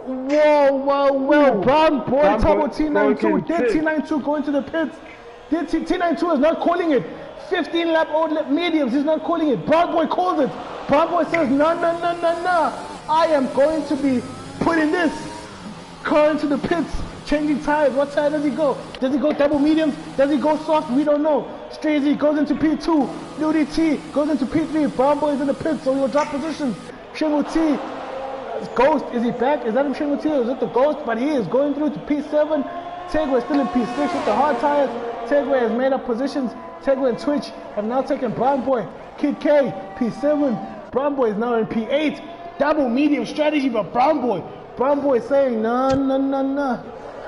Whoa. Brown Boy, Tabo T92. Did T92 go into the pits? T92 is not calling it. 15 lap old mediums, he's not calling it. Brown Boy calls it. Brown Boy says, no. I am going to be putting this car into the pits, changing tires. What tire does he go? Does he go double mediums? Does he go soft? We don't know. Strazy goes into P2. Ludi T goes into P3. Brown Boy is in the pits, so he'll drop positions. Mshengu T. Ghost, is he back? Is that Mshengu T or is it the Ghost? But he is going through to P7. Tegwe is still in P6 with the hard tires. Tegwe has made up positions. Tegwe and Twitch have now taken Brown Boy. Kid K, P7. Brown Boy is now in P8. Double medium strategy by Brown Boy. Brown Boy is saying, no.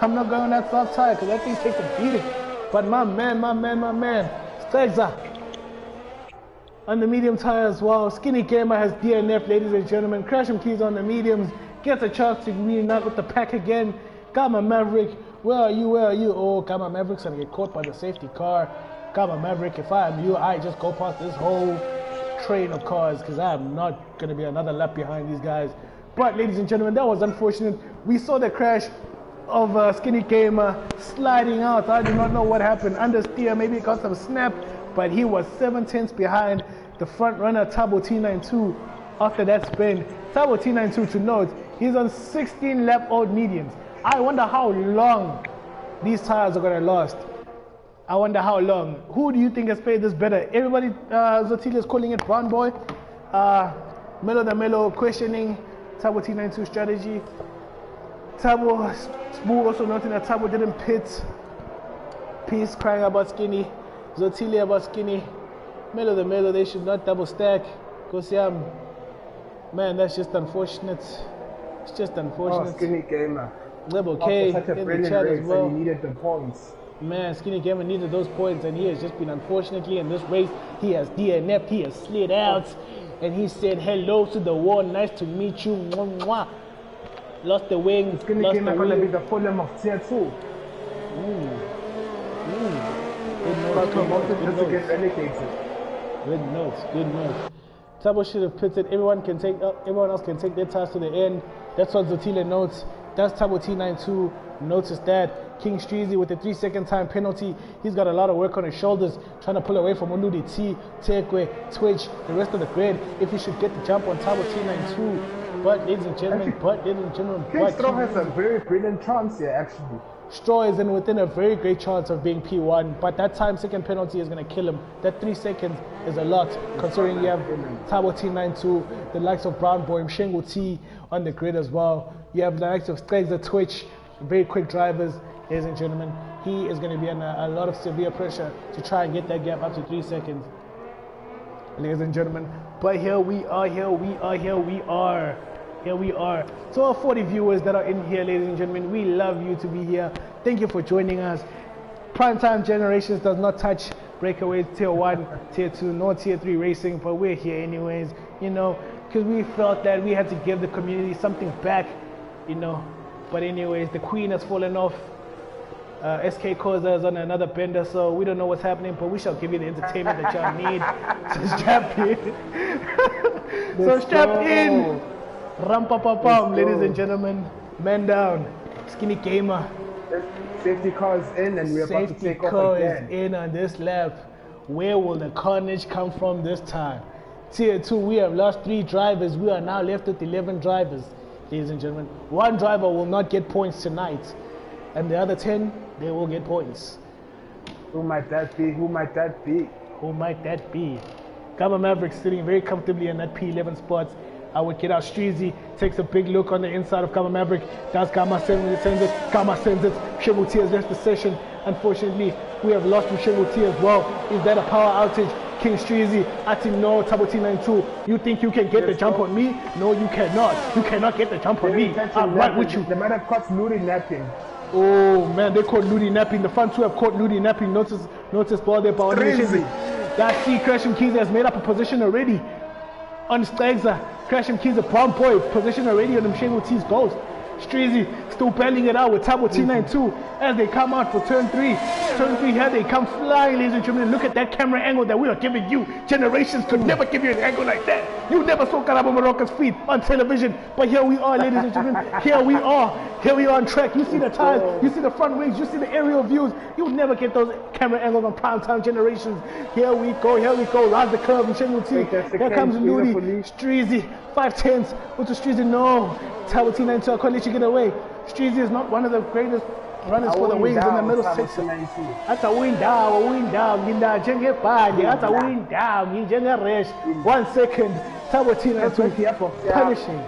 I'm not going on that soft tire because that thing takes a beating. But my man, Stegza on the medium tire as well. Skinny Gamer has DNF, ladies and gentlemen. Crash and Keys on the mediums. Gets a chance to reunite with the pack again. Gamma Maverick, where are you? Oh, Gamma Maverick's going to get caught by the safety car. Gamma Maverick, if I am you, I just go past this whole train of cars because I am not going to be another lap behind these guys. But ladies and gentlemen, that was unfortunate. We saw the crash of Skinny Gamer sliding out. I do not know what happened. Understeer, maybe it got some snap, but he was 7/10 behind the front runner Tabo T92 after that spin. Tabo T92, to note, he's on 16 lap old mediums. I wonder how long these tires are going to last. I wonder how long. Who do you think has played this better? Everybody, Zotilia is calling it Brown Boy. Mellow the Mellow questioning Tabo T92 strategy. Tabo Spoo also noting that Tabo didn't pit. Peace crying about Skinny. Zotilia about Skinny. Mellow the Mellow, they should not double stack. Kosiam. Man, that's just unfortunate. It's just Oh, unfortunate. Skinny Gamer. Okay, After such a in the brilliant chat race, as well. and he needed the points. Man, Skinny Gamer needed those points, and he has just been, unfortunately, in this race, he has DNF'd, he has slid out, and he said hello to the wall, nice to meet you, mwah, mwah. Lost the wings, Skinny lost the Gamer gonna be wheel. the Fulham of tier 2. Got promoted just to get relegated. Good notes, good notes. Tabo should have pitted. Everyone else can take their task to the end. That's what Zotile notes. That's Tabo T92. Notice that. King Streezy with the 3-second time penalty. He's got a lot of work on his shoulders, trying to pull away from Oludi T, Tekwe, Twitch, the rest of the grid. If he should get the jump on Tabo T92. But ladies and gentlemen, King Straw has a very brilliant chance here, actually. Straw is within a very great chance of being P1, but that second penalty is going to kill him. That 3 seconds is a lot, considering you have Tabo T92, the likes of Brown Boy, Mshengu T on the grid as well. You have the likes of Stregza, Twitch, very quick drivers. Ladies and gentlemen, he is going to be under a lot of severe pressure to try and get that gap up to 3 seconds. Ladies and gentlemen, but here we are. To our 40 viewers that are in here, ladies and gentlemen, we love you to be here. Thank you for joining us. Primetime Generations does not touch breakaways tier 1, tier 2, nor tier 3 racing, but we're here anyways, you know, because we felt that we had to give the community something back, you know. But anyways, the queen has fallen off. SK Koza is on another bender, so we don't know what's happening, but we shall give you the entertainment that y'all need. So strap in. So strap in. Ram-pa-pa-pam, ladies and gentlemen. Man down. Skinny Gamer. Safety car is in, and we're about to take off again. Safety car is in on this lap. Where will the carnage come from this time? Tier 2, we have lost 3 drivers. We are now left with 11 drivers. Ladies and gentlemen, 1 driver will not get points tonight, and the other 10, they will get points. Who might that be? Who might that be? Who might that be? Gamma Maverick sitting very comfortably in that P11 spot. I would get out Streezy, takes a big look on the inside of Gamma Maverick. Does Gamma sends it? Gamma sends it. Mshengu T has left the session. Unfortunately, we have lost Mshengu T as well. Is that a power outage? King Streezy, I think no, Tabo T92. You think you can get the jump on me? No, you cannot. You cannot get the jump on me. I'm right with you. They might have caught Ludi napping. Oh man, they caught Ludi napping. The front 2 have caught Ludi napping. Notice ball there, but that C Crashing Keys has made up a position already on Stregza. Crashing Keys, a Brown Boy position already on the Mshengu T's ghost. Streezy still battling it out with Tabo T92 as they come out for turn 3. Turn 3 here they come flying, ladies and gentlemen. Look at that camera angle that we are giving you. Generations could never give you an angle like that. You never saw Karabo Morocco's feet on television, but here we are, ladies and gentlemen. Here we are on track. You see the tires, you see the front wings, you see the aerial views. You'll never get those camera angles on Primetime Generations. Here we go, rise the curve, Mshengu T. Here comes Ludi, Streezy, 5/10. What's a Streezy? No. Tabo T92, I can't let you get away. Streezy is not one of the greatest runners for the wings in the middle section. That's a win down, Ginda Jenge Badi, that's a win down, Ginga Resh. 1 second, Tabo T92 punishing.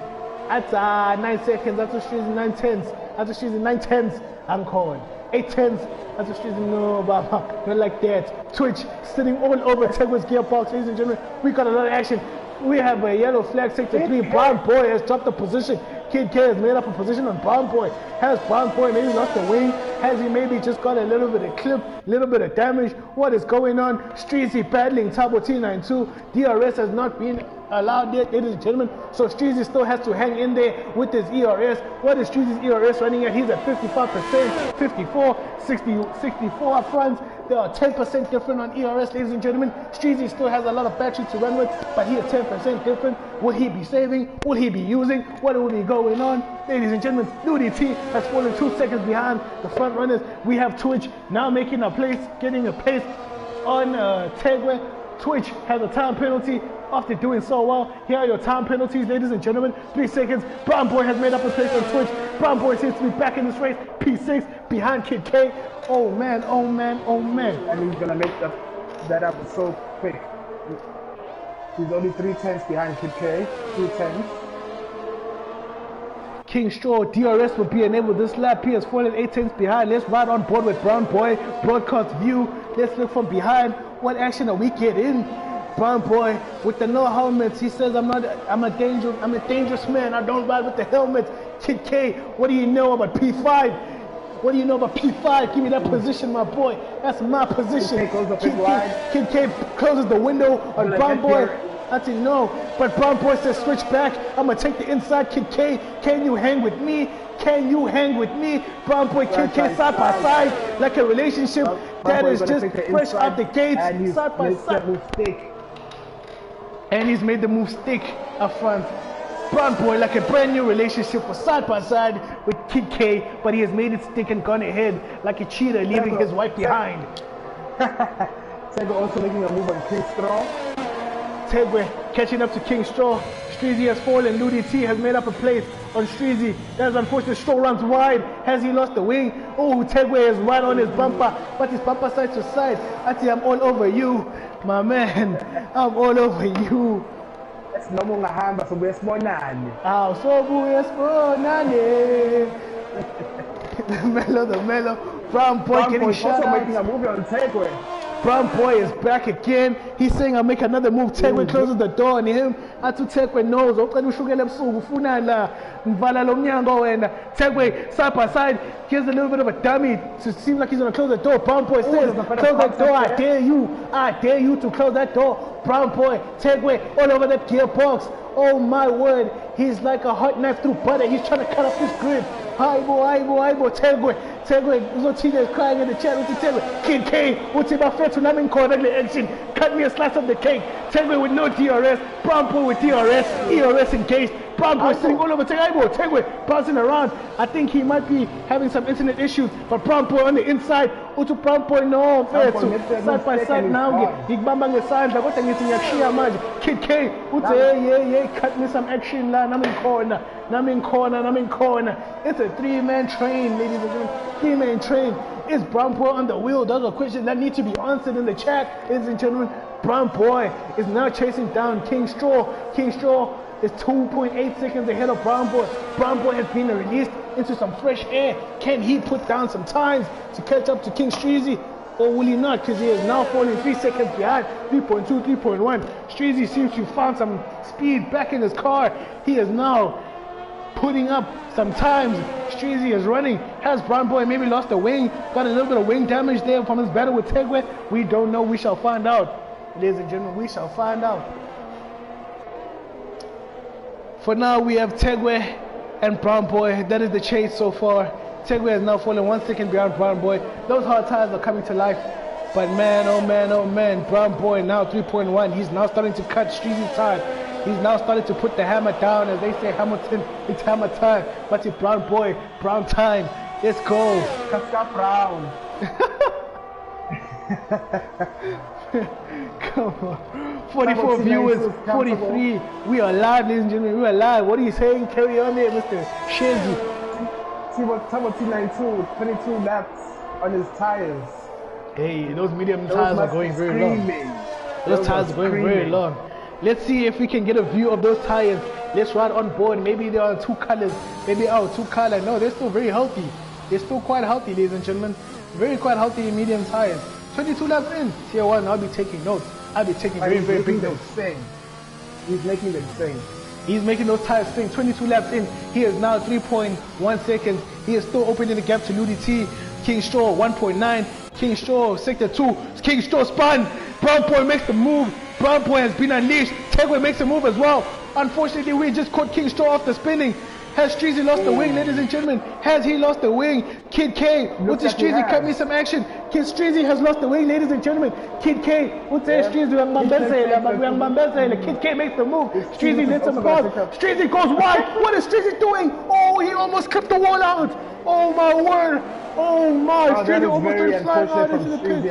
That's 9 seconds, that's a Streezy 9/10. That's a Streezy 9/10. I'm calling. 8/10. That's a Streezy, no, Baba, not like that. Twitch sitting all over Tegwa's gearbox, ladies and gentlemen. We got a lot of action. We have a yellow flag, sector 3. Brown Boy has dropped the position. Kid K has made up a position on Brown Boy. Has Brown Boy maybe lost the wing? Has he maybe just got a little bit of clip, little bit of damage? What is going on? Streezy battling Tabo T92. DRS has not been allowed yet, ladies and gentlemen. So Streezy still has to hang in there with his ERS. What is Streezy's ERS running at? He's at 55%, 54, 60, 64 up front. They are 10% different on ERS, ladies and gentlemen. Streezy still has a lot of battery to run with, but he is 10% different. Will he be saving? Will he be using? What will be going on? Ladies and gentlemen, Ludi T has fallen 2 seconds behind the front runners. We have Twitch now making a place, getting a place on Tegwe. Twitch has a time penalty after doing so well. Here are your time penalties, ladies and gentlemen. 3 seconds. Brown Boy has made up a place on Twitch. Brown Boy seems to be back in this race. P6 behind Kid K. Oh man, oh man, oh man. And he's gonna make that up so quick. He's only 3/10 behind Kid K. 2/10. King Straw, DRS will be enabled this lap. He has fallen 8/10 behind. Let's ride on board with Brown Boy. Broadcast view. Let's look from behind. What action are we getting? Brown boy with the no helmets. He says, I'm a dangerous man. I don't ride with the helmet. Kid K, what do you know about P5? What do you know about P5? Give me that position, my boy. That's my position. Kid K closes the window on Brown boy. I said no, but Brown boy says switch back. I'm gonna take the inside. Kid K, can you hang with me? Can you hang with me? Brown boy, Kid K, side by side, like a relationship that is just fresh out the gates, side by side. And he's made the move stick up front. Brown boy, like a brand new relationship, was side by side with Kid K, but he has made it stick and gone ahead like a cheater, leaving his wife behind. Tego also making a move on King Straw. Tegwe catching up to King Straw. Streezy has fallen. Ludi T has made up a place on Streezy. That is unfortunate. Straw runs wide. Has he lost the wing? Oh, Tegwe is right on his bumper, but his bumper side to side. Ati, I'm all over you, my man. I'm all over you. No more hamba so best monani. Oh, so best monani. The mellow. Brown boy getting shot. Also making a move on Tegwe. Brown boy is back again. He's saying I'll make another move. Tegwe closes the door on him. Atu Tegwe knows. Tegwe side by side. Here's a little bit of a dummy. So it seems like he's gonna close the door. Brown boy says, close that door. I dare you. I dare you to close that door. Brown boy, Tegwe all over that gearbox. Oh my word. He's like a hot knife through butter. He's trying to cut off his grip. Aibo, Tegwe, Uzotina is crying in the chat with Tegwe. Kid K, Uti Bafetu Namin corner action. Cut me a slice of the cake. Tegwe with no DRS. Brown boy with DRS. ERS engaged. Brown boy sitting all over Tegwe, bouncing around. I think he might be having some internet issues, but Brown boy on the inside. Utu Brown boy no fair to side by side now. Igbambang the signs. I got anything yakshia maj. Kid K, Uti yeah, cut me some action la. Namin corner. It's a three-man train, ladies and gentlemen. Three-man train. Is Brown boy on the wheel? Those are questions that need to be answered in the chat, ladies and gentlemen. Brown boy is now chasing down King Straw. King Straw is 2.8 seconds ahead of Brown boy. Brown boy has been released into some fresh air. Can he put down some times to catch up to King Streezy? Or will he not? Because he is now falling 3 seconds behind. 3.2, 3.1. Streezy seems to have found some speed back in his car. He is now putting up some times. Streezy is running. Has Brown boy maybe lost a wing? Got a little bit of wing damage there from his battle with Tegwe? We don't know. We shall find out. Ladies and gentlemen, we shall find out. For now, we have Tegwe and Brown boy. That is the chase so far. Tegwe has now fallen 1 second behind Brown boy. Those hard tires are coming to life. But man, oh man, Brown boy now 3.1. He's now starting to cut Streezy's tire. He's now started to put the hammer down. As they say, Hamilton, it's hammer time. But it's Brown boy, Brown time. Let's go. Casca Brown. Come on. 44 viewers, 43. We are live, ladies and gentlemen. We are live. What are you saying? Carry on there, Mr. Shezi. Turbo T92, 22 laps on his tires. Hey, those medium tires are going very long. Those tires are going very long. Let's see if we can get a view of those tires. Let's ride on board. Maybe they are two colors. Maybe two color. No, they're still very healthy. They're still quite healthy, ladies and gentlemen. Very quite healthy in medium tires. 22 laps in. Tier 1, I'll be taking notes. I'll be taking very big notes. He's making them sing. He's making those tires sing. 22 laps in. He is now 3.1 seconds. He is still opening the gap to Ludi T. King Straw 1.9. King Straw sector 2. King Straw spun. Brown boy makes the move. Brown boy has been unleashed. Tegwe makes a move as well. Unfortunately, we just caught King Straw off the spinning. Has Streezy lost the wing, ladies and gentlemen? Has he lost the wing? Kid K, what's the Streezy? Cut me some action. Kid Streezy has lost the wing, ladies and gentlemen. Kid K, what's the Streezy? Kid K makes the move. Streezy lets him cross. Streezy goes wide. What is Streezy doing? Oh, he almost clipped the wall out. Oh my word. Oh my. Streezy almost went flying out into the pit.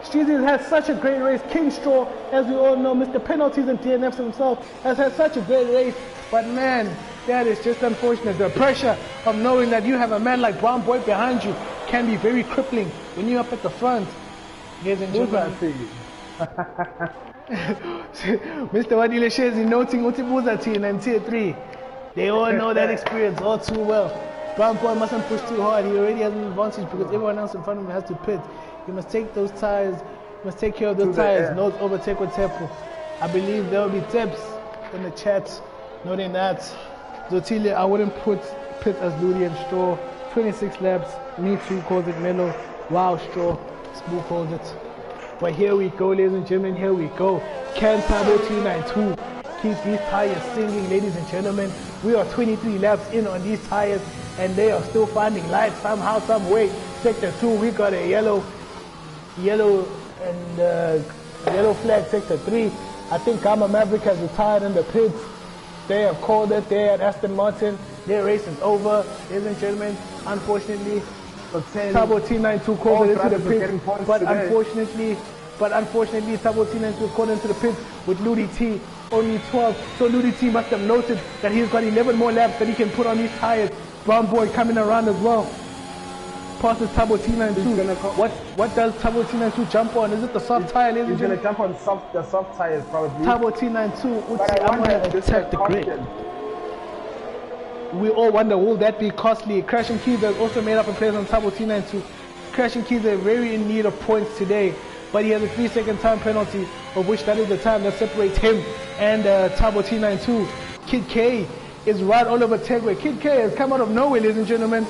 Streezy has had such a great race. King Straw, as we all know, Mr. Penalties and DNFs himself, has had such a great race. But man, that is just unfortunate. The pressure of knowing that you have a man like Brown boy behind you can be very crippling when you're up at the front. Ladies and gentlemen. Mr. Wadile Shezi noting Utibuzati and tier 3. They all know that experience all too well. Brown boy mustn't push too hard. He already has an advantage because everyone else in front of him has to pit. He must take those tires Must take care of the To the tires. air. Notes overtake with Tepo. I believe there will be tips in the chat noting that Zotile, I wouldn't put Pit as Ludi and Straw. 26 laps. Me too calls it mellow. Wow, Straw. Spoo calls it. But here we go, ladies and gentlemen. Here we go. Can Turbo 292 keep these tires singing, ladies and gentlemen? We are 23 laps in on these tires, and they are still finding light somehow, some way. Sector 2, we got a yellow and yellow flag. Sector 3, I think Gamma Maverick has retired in the pits. They have called it there at Aston Martin. Their race is over, ladies and gentlemen. Unfortunately, Turbo T92 called it into the pits, but unfortunately, Turbo T92 was called into the pits with Ludi T only 12. So Ludi T must have noted that he's got 11 more laps that he can put on these tires. Brown Boy coming around as well. Passes Turbo T92. What does Turbo T92 jump on? Is it the soft tire? He's going to jump on the soft tires probably. Turbo T92, I'm going to attack the grid. caution. We all wonder, will that be costly? Crash and Keys has also made up a place on Turbo T92. Crash and Keys are very in need of points today, but he has a 3-second time penalty, of which that is the time that separates him and Turbo T92. Kid K is right all over Tegway. Kid K has come out of nowhere, ladies and gentlemen.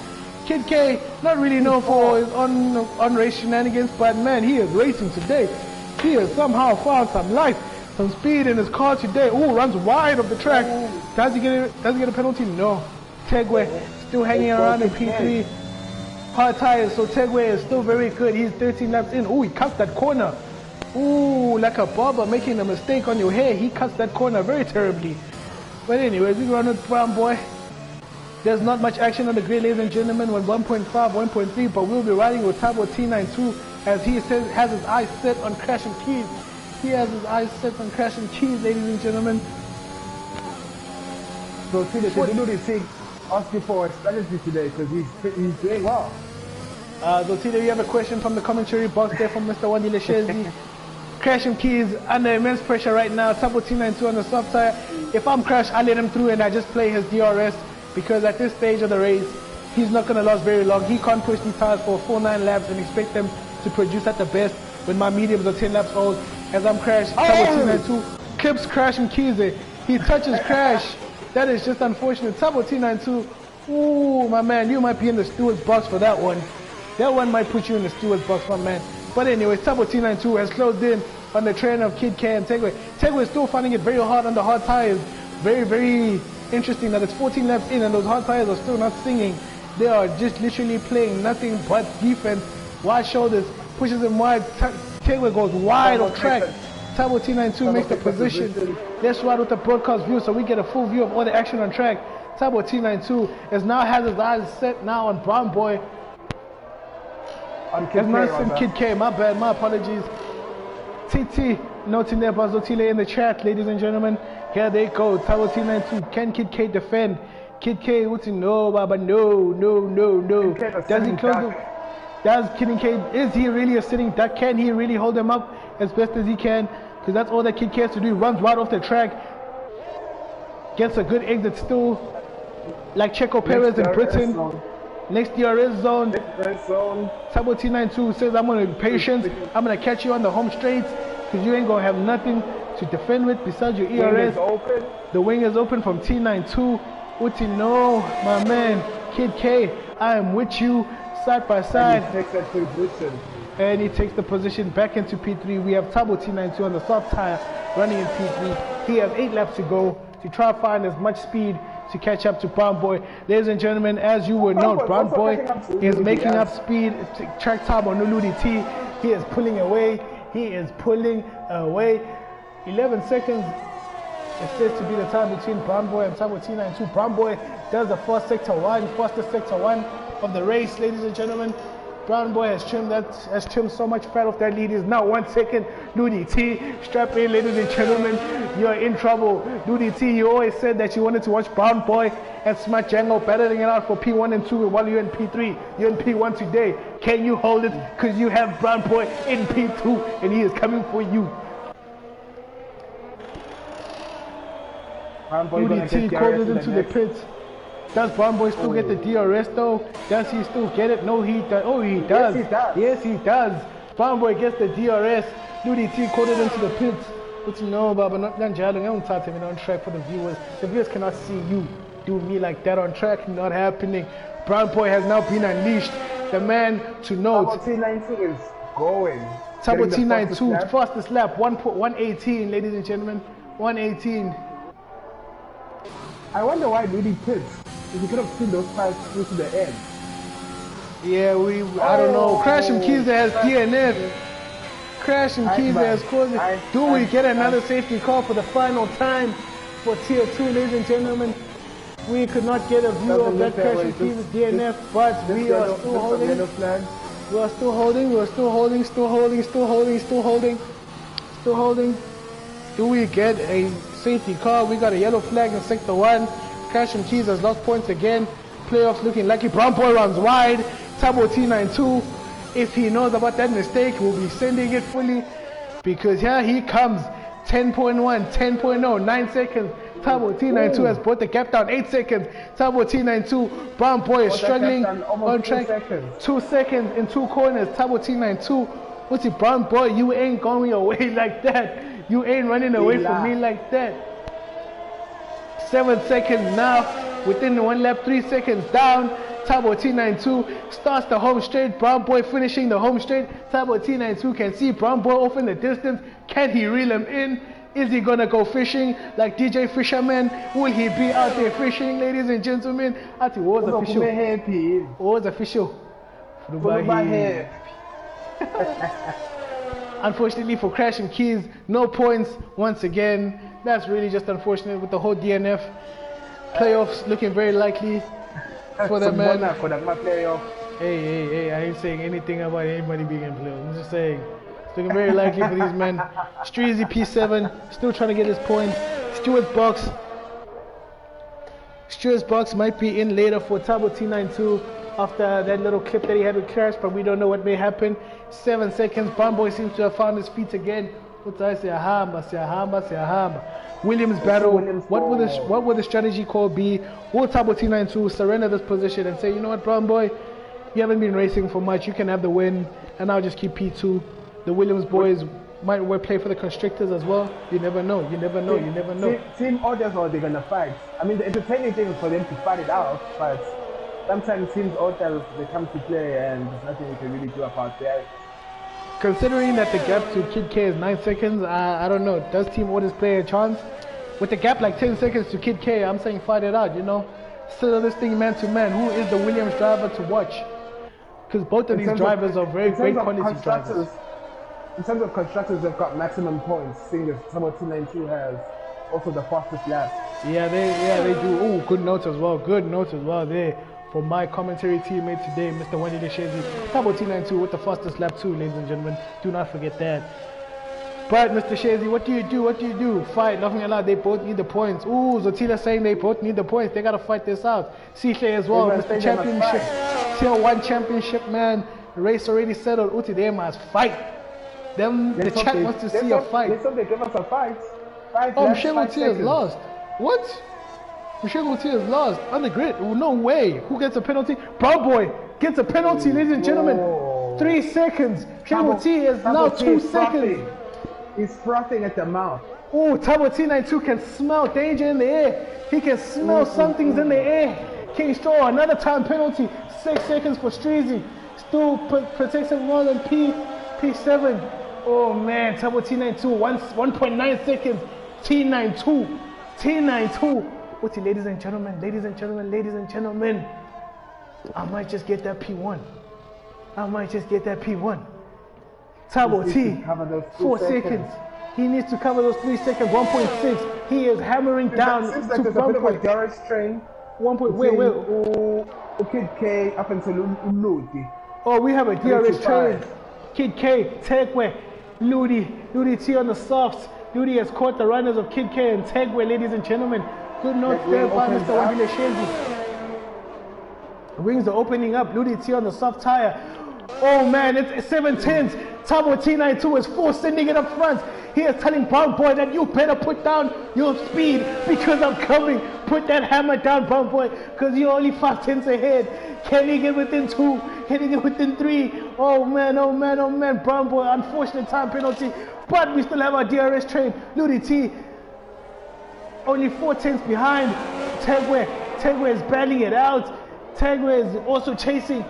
Kid K, not really known for his on-race shenanigans, but man, he is racing today. He has somehow found some life, some speed in his car today. Ooh, runs wide of the track. Does he get a penalty? No. Tegway still hanging around in P3. Hard tires, so Tegway is still very good. He's 13 laps in. Ooh, he cuts that corner. Ooh, like a barber making a mistake on your hair. He cuts that corner very terribly. But anyways, we run with Brown Boy. There's not much action on the grid, ladies and gentlemen, with 1.5, 1.3, but we'll be riding with Turbo T92 as he says, has his eyes set on Crash and Keys. He has his eyes set on Crash and Keys, ladies and gentlemen. So Tito, did Ludi T ask you for a strategy today? Because he's doing well. Zotile, you have a question from the commentary box there from Mr. Wandi Leshezi. Crash and Keys under immense pressure right now. Turbo T92 on the soft tire. If I'm Crash, I let him through and I just play his DRS, because at this stage of the race, he's not going to last very long. He can't push these tires for 4-9 laps and expect them to produce at the best when my mediums are 10 laps old. As I'm Crash, Turbo T92 clips Crash and Keys. He touches Crash. That is just unfortunate. Turbo T92, ooh, my man, you might be in the steward's box for that one. That one might put you in the steward's box, my man. But anyway, Turbo T92 has closed in on the train of Kid K and Tegway. Tegway is still finding it very hard on the hard tires. Very, very interesting that it's 14 laps in and those hard tires are still not singing. They are just literally playing nothing but defense. Wide shoulders, pushes him wide. Tegway goes wide of track. Turbo T92 makes the position. Let's ride with the broadcast view so we get a full view of all the action on track. Turbo T92 has his eyes set now on Brown Boy. On Kid K, my bad, my apologies. TT, noting there Bazotile in the chat, ladies and gentlemen. Here they go, Turbo T92. Can Kid K defend? Kid K, what's in? No, Baba, no. Does he close the... Does Kid K, is he really a sitting duck? Can he really hold him up as best as he can? Because that's all that Kid K has to do. Runs right off the track. Gets a good exit still. Like Checo Perez in Britain. Next DRS zone. Turbo T92 says, I'm going to be patient. I'm going to catch you on the home straight. Because you ain't going to have nothing to defend with besides your ERS. The wing is open from T92. Uti, no, my man. Kid K, I am with you. Side by side. And he takes that position. And he takes the position back into P3. We have Turbo T92 on the soft tire running in P3. He has 8 laps to go to try to find as much speed to catch up to Brown Boy. Ladies and gentlemen, as you would know, Brown Boy is making up speed. Track time on Ludi T. He is pulling away. 11 seconds. It says to be the time between Brown Boy and Turbo T92. Brown Boy does the fastest sector one of the race, ladies and gentlemen. Brown Boy has trimmed so much fat off that lead. Is now 1 second. Ludi T, strap in, ladies and gentlemen. You're in trouble. Ludi T, you always said that you wanted to watch Brown Boy and Smart Django battling it out for P1 and 2 while you're in P3. You're in P1 today. Can you hold it? Because you have Brown Boy in P2 and he is coming for you. Ludi T calls it into the pits. Does Brown Boy still get the DRS though? Does he still get it? No, he does. Oh, he does. Yes, he does. Yes, he does. Brown Boy gets the DRS. Ludi T caught it into the pits. But you know, Baba, not Jalo. I don't talk to me on track for the viewers. The viewers cannot see you do me like that on track. Not happening. Brown Boy has now been unleashed. The man to note. Tabo T92 is going. Tabo T92, fastest lap, 118, ladies and gentlemen. 118. I wonder why Ludi pits. If you could have seen those cars through to the end. Yeah, I don't know. Crash and Keys has DNF. Crash and Keys has caused it. Do we get another safety car for the final time for Tier 2, ladies and gentlemen? We could not get a view of that Crash and Keys DNF, but we are still holding. We are still holding. We are still holding. Still holding. Still holding. Still holding. Still holding. Do we get a safety car? We got a yellow flag in sector 1. Crash and Keys has lost points again. Playoffs looking lucky. Brown Boy runs wide. Tabo T92, if he knows about that mistake, will be sending it fully, because here he comes. 10.1, 10.0, 9 seconds. Tabo T92 has brought the gap down 8 seconds. Tabo T92, Brown Boy is struggling on track. 2 seconds in 2 corners. Tabo T92, what's it, Brown Boy? You ain't going away like that. You ain't running away from me like that. 7 seconds now. Within 1 lap, 3 seconds down. Tabo T92 starts the home straight. Brown Boy finishing the home straight. Tabo T92 can see Brown Boy off in the distance. Can he reel him in? Is he gonna go fishing like DJ Fisherman? Will he be out there fishing, ladies and gentlemen? What was official? What was official? Unfortunately for Crash and Keys, no points once again. That's really just unfortunate with the whole DNF. Playoffs looking very likely for that man. Hey, I ain't saying anything about anybody being in playoffs. I'm just saying it's looking very likely for these men. Streezy P7 still trying to get his point. Stuart's box might be in later for Tabo T92 after that little clip that he had with Crash, but we don't know what may happen. 7 seconds. Brown Boy seems to have found his feet again. What I say? Ahamba. Williams battle. What will the strategy call be? Will Tabo T92 surrender this position and say, you know what, Brown Boy, you haven't been racing for much. You can have the win, and I'll just keep P2. The Williams boys might play for the constructors as well. You never know. You never know. Team orders, or they're gonna fight. I mean, the entertaining thing is for them to fight it out, but sometimes teams orders, they come to play, and there's nothing you can really do about that. Considering that the gap to Kid K is 9 seconds, I don't know. Does Team Orders play a chance? With the gap like 10 seconds to Kid K, I'm saying fight it out, you know? Settle this thing man to man. Who is the Williams driver to watch? Because both of these drivers are very great quality drivers. In terms of constructors, they've got maximum points, seeing as Tabo T92 has also the fastest lap. Yeah, they do. Ooh, good notes as well. Good notes as well there. For my commentary teammate today, Mr. Wendy Deshezi, Tabo T92 with the fastest lap too, ladies and gentlemen. Do not forget that. But Mr. Shezi, what do you do? What do you do? Fight, nothing allowed. They both need the points. Ooh, Zotila saying they both need the points. They gotta fight this out. Cihle as well, Mr. Championship, Tier 1 Championship, man. The race already settled. Uti, they must fight. The chat wants to see a fight. Let's hope they give us a fight. Oh, Michelle Gauthier has lost. What? Michelle Gauthier is lost on the grid. No way. Who gets a penalty? Brown Boy gets a penalty, ladies and gentlemen. 3 seconds. Michelle Gauthier is now 2 seconds. He's frothing at the mouth. Oh, Tabo T92 can smell danger in the air. He can smell something's in the air. King Straw, another time penalty. 6 seconds for Streezy. Still protects him more than P7. Oh man, Tabo T92, 1.9 seconds. T92. What's it, ladies and gentlemen, I might just get that P1. Tabo T, 4 seconds. He needs to cover those 3 seconds, 1.6. He is hammering down. Seems like there's a bit of a garage train. Wait. Kid K up until Ludi. Oh, we have a DRS train. Kid K, Tegwe, Ludi T on the softs. Ludi has caught the runners of Kid K and Tegwe, ladies and gentlemen. Good note there by Mr. Wabile Shezi. Wings are opening up. Ludi T on the soft tire. Oh man, it's 7/10. Tabo T92 is sending it up front. He is telling Brown Boy that you better put down your speed because I'm coming. Put that hammer down, Brown Boy, because you're only 5 tenths ahead. Can he get within 2? Can he get within 3? Oh man, oh man, oh man. Brown boy, unfortunate time penalty. But we still have our DRS train. Ludi T only 4 tenths behind. Tegwe is battling it out. Tegwe is also chasing.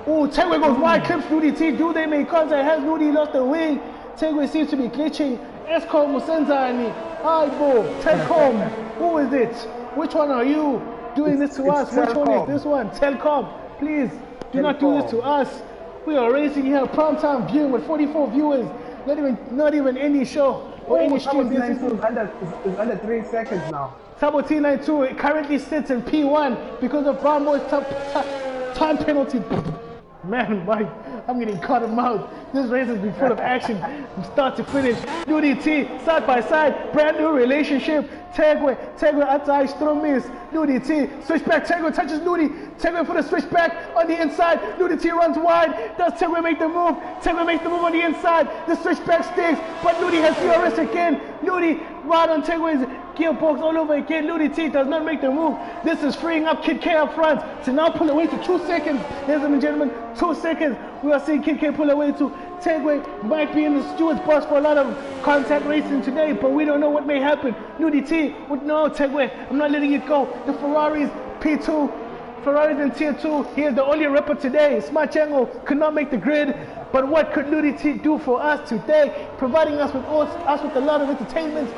Oh, Tegwe goes wide, clips Ludi T. Do they make contact? Has Ludi lost the wing? Tegwe seems to be glitching. Escom Musenzani. Aibo. Telcom. Who is it? Which one are you doing this to us? Which one is this one? Telcom. Please do not do this to us. We are racing here, prime time viewing with 44 viewers. Not even any show or any stream. This is under 3 seconds now. Tabo T92 currently sits in P1 because of Brown Boy's time penalty. Man, Mike, I'm getting caught in mouth. This race has been full of action from start to finish. Ludi T, side by side, brand new relationship. Tegwe Atai Stromis. Ludi T, switchback. Tegwe touches Ludi. Tegwe for the switchback on the inside. Ludi T runs wide. Does Tegwe make the move? Tegwe makes the move on the inside. The switchback sticks, but Ludi has DRS again. Ludi right on Tegwe's gearbox all over again. Ludi T does not make the move. This is freeing up Kid K up front to now pull away to 2 seconds. Ladies and gentlemen, 2 seconds. We are seeing Kid K pull away to Tegwe. Might be in the steward's box for a lot of contact racing today, but we don't know what may happen. Ludi T would know Tegwe. I'm not letting it go. The Ferraris P2. Ferraris in tier 2. He is the only ripper today. Smart Jango could not make the grid. But what could Ludi T do for us today? Providing us with a lot of entertainment.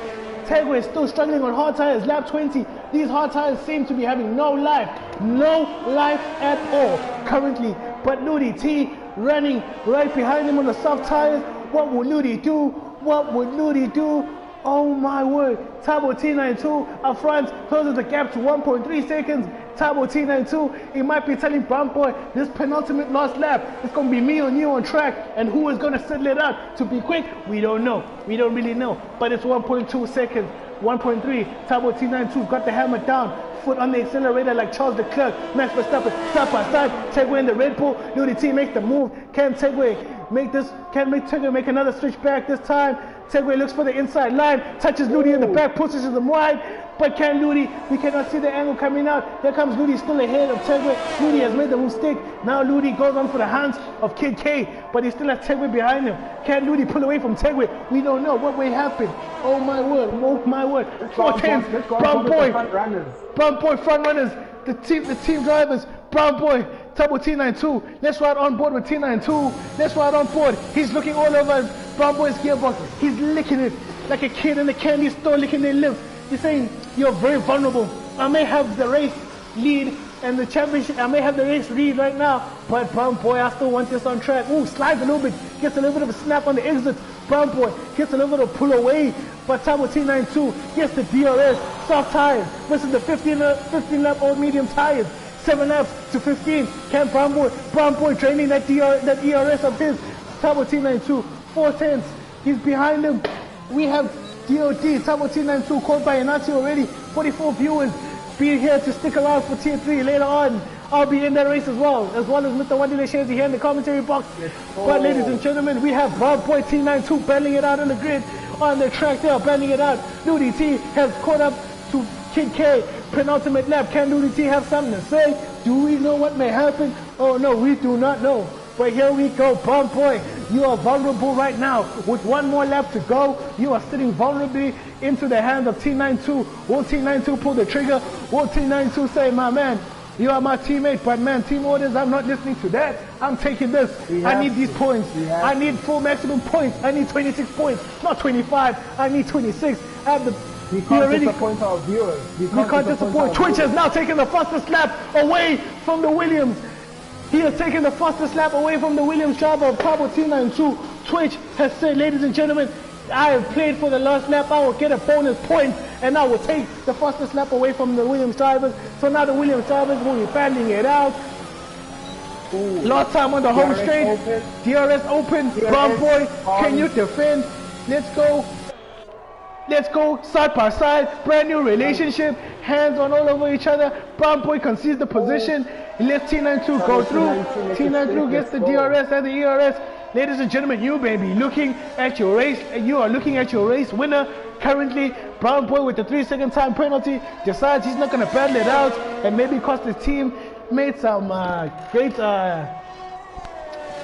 Tegwe is still struggling on hard tires, lap 20. These hard tires seem to be having no life at all currently. But Ludi T running right behind him on the soft tires. What will Ludi do? What would Ludi do? Oh my word. Tabo T92 up front closes the gap to 1.3 seconds. Tabo T92, he might be telling Brown Boy this penultimate last lap, it's going to be me on you on track, and who is going to settle it out to be quick? We don't know. We don't really know. But it's 1.2 seconds. 1.3. Tabo T92 got the hammer down. Foot on the accelerator like Charles Leclerc. Max Verstappen side by side. Tegwe in the Red Bull. Ludi T makes the move. Can Tegwe make another switch back this time? Tegwe looks for the inside line, touches Ludi in the back, pushes him wide. But can Ludi? We cannot see the angle coming out. Here comes Ludi, still ahead of Tegwe. Ludi has made the mistake. Now Ludi goes on for the hands of Kid K, but he still has Tegwe behind him. Can Ludi pull away from Tegwe? We don't know what will happen. Oh my word! Oh my word! 4 tenths. Brown Boy front runners. The team drivers. Brown Boy. Tabo T92. Let's ride on board with T92. Let's ride on board. He's looking all over Brown Boy's gearbox. He's licking it like a kid in a candy store licking their lips. He's saying, you're very vulnerable. I may have the race lead and the championship. I may have the race lead right now, but Brown Boy, I still want this on track. Ooh, slides a little bit. Gets a little bit of a snap on the exit. Brown Boy gets a little bit of pull away. But Tabo T92 gets the DRS. Soft tires. Versus the 15 lap old medium tires. 7 laps to 15. Can Brown Boy draining that DRS of his. Tabo T92, 4 tenths. He's behind him. We have DOD, Tabo T92 called by Inati already. 44 viewers. Be here to stick around for tier 3 later on. I'll be in that race as well as Mr. Wandile Shazy here in the commentary box. But ladies and gentlemen, we have Brown Boy T92 battling it out on the grid. On the track, they are battling it out. Ludi T has caught up to Kid K. Penultimate lap. Can Ludi T have something to say? Do we know what may happen? Oh no, we do not know. But here we go, Brown Boy. You are vulnerable right now. With 1 more lap to go, you are sitting vulnerably into the hands of T92. Will T92 pull the trigger? Will T92 say, my man, you are my teammate, but man, team orders, I'm not listening to that. I'm taking this. I need these points. I need full maximum points. I need 26 points, not 25. I need 26. I have the We can't disappoint our viewers. We can't disappoint. Twitch has now taken the fastest lap away from the Williams. He has taken the fastest lap away from the Williams driver of Tabo T92. Twitch has said, ladies and gentlemen, I have played for the last lap. I will get a bonus point, and I will take the fastest lap away from the Williams drivers. So now the Williams drivers will be battling it out. Ooh. Last time on the home straight. Open. DRS open. Brown Boy, can you defend? Let's go. Let's go side by side, brand new relationship, hands on all over each other. Brown Boy concedes the position. He lets T92 go through. T92 gets the DRS and the ERS. Ladies and gentlemen, you may be looking at your race. You are looking at your race winner. Currently, Brown Boy with the 3-second time penalty decides he's not going to battle it out and maybe cost his team made some great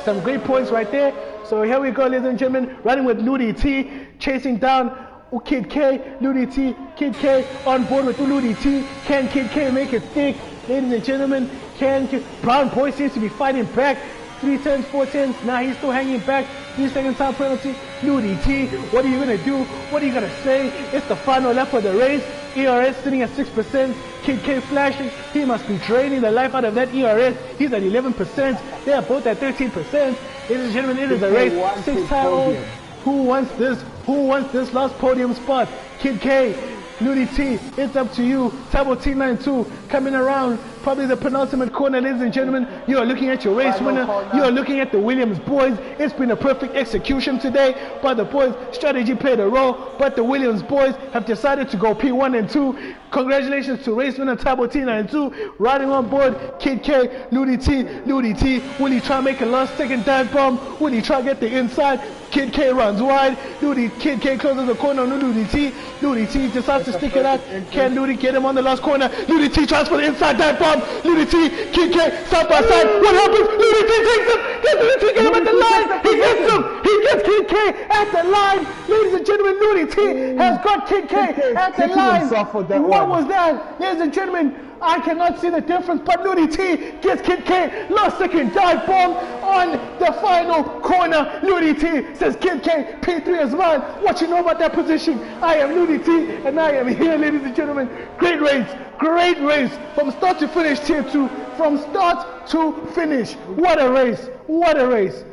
Some great points right there. So here we go, ladies and gentlemen, running with Ludi T, chasing down Kid K, Ludi T, Kid K on board with Ludi T. Can Kid K make it thick? Ladies and gentlemen, Brown Boy seems to be fighting back. 3 turns, 4 turns, now he's still hanging back. 3-second time penalty. Ludi T, what are you going to do? What are you going to say? It's the final lap of the race. ERS sitting at 6%. Kid K flashing. He must be draining the life out of that ERS. He's at 11%. They are both at 13%. Ladies and gentlemen, it is a race. 6-time-old. Who wants this? Who wants this last podium spot? Kid K, Ludi T, it's up to you. Tabo T92 coming around. Probably the penultimate corner, ladies and gentlemen. You are looking at your race winner. You are looking at the Williams boys. It's been a perfect execution today by the boys. Strategy played a role, but the Williams boys have decided to go P1 and 2. Congratulations to race winner Tabo T92 riding on board Kid K, Ludi T. Ludi T, will he try and make a last second dive bomb? Will he try and get the inside? Kid K runs wide. Kid K closes the corner on Ludi T. Ludi T decides to stick it out. Can Ludi get him on the last corner? Ludi T tries for the inside dive bomb. Ludi T, Kid K, side by side. What happens? Ludi T takes him. Can Ludi T get him at the line? He gets him. He gets Kid K at the line. Ladies and gentlemen, Ludi T has got Kid K at the line. What was that? Ladies and gentlemen, I cannot see the difference, but Ludi T gets Kid K. Last second dive bomb on the final corner. Ludi T says, Kid K, P3 is mine. What you know about that position? I am Ludi T, and I am here, ladies and gentlemen. Great race. Great race. From start to finish, tier 2. From start to finish. What a race. What a race.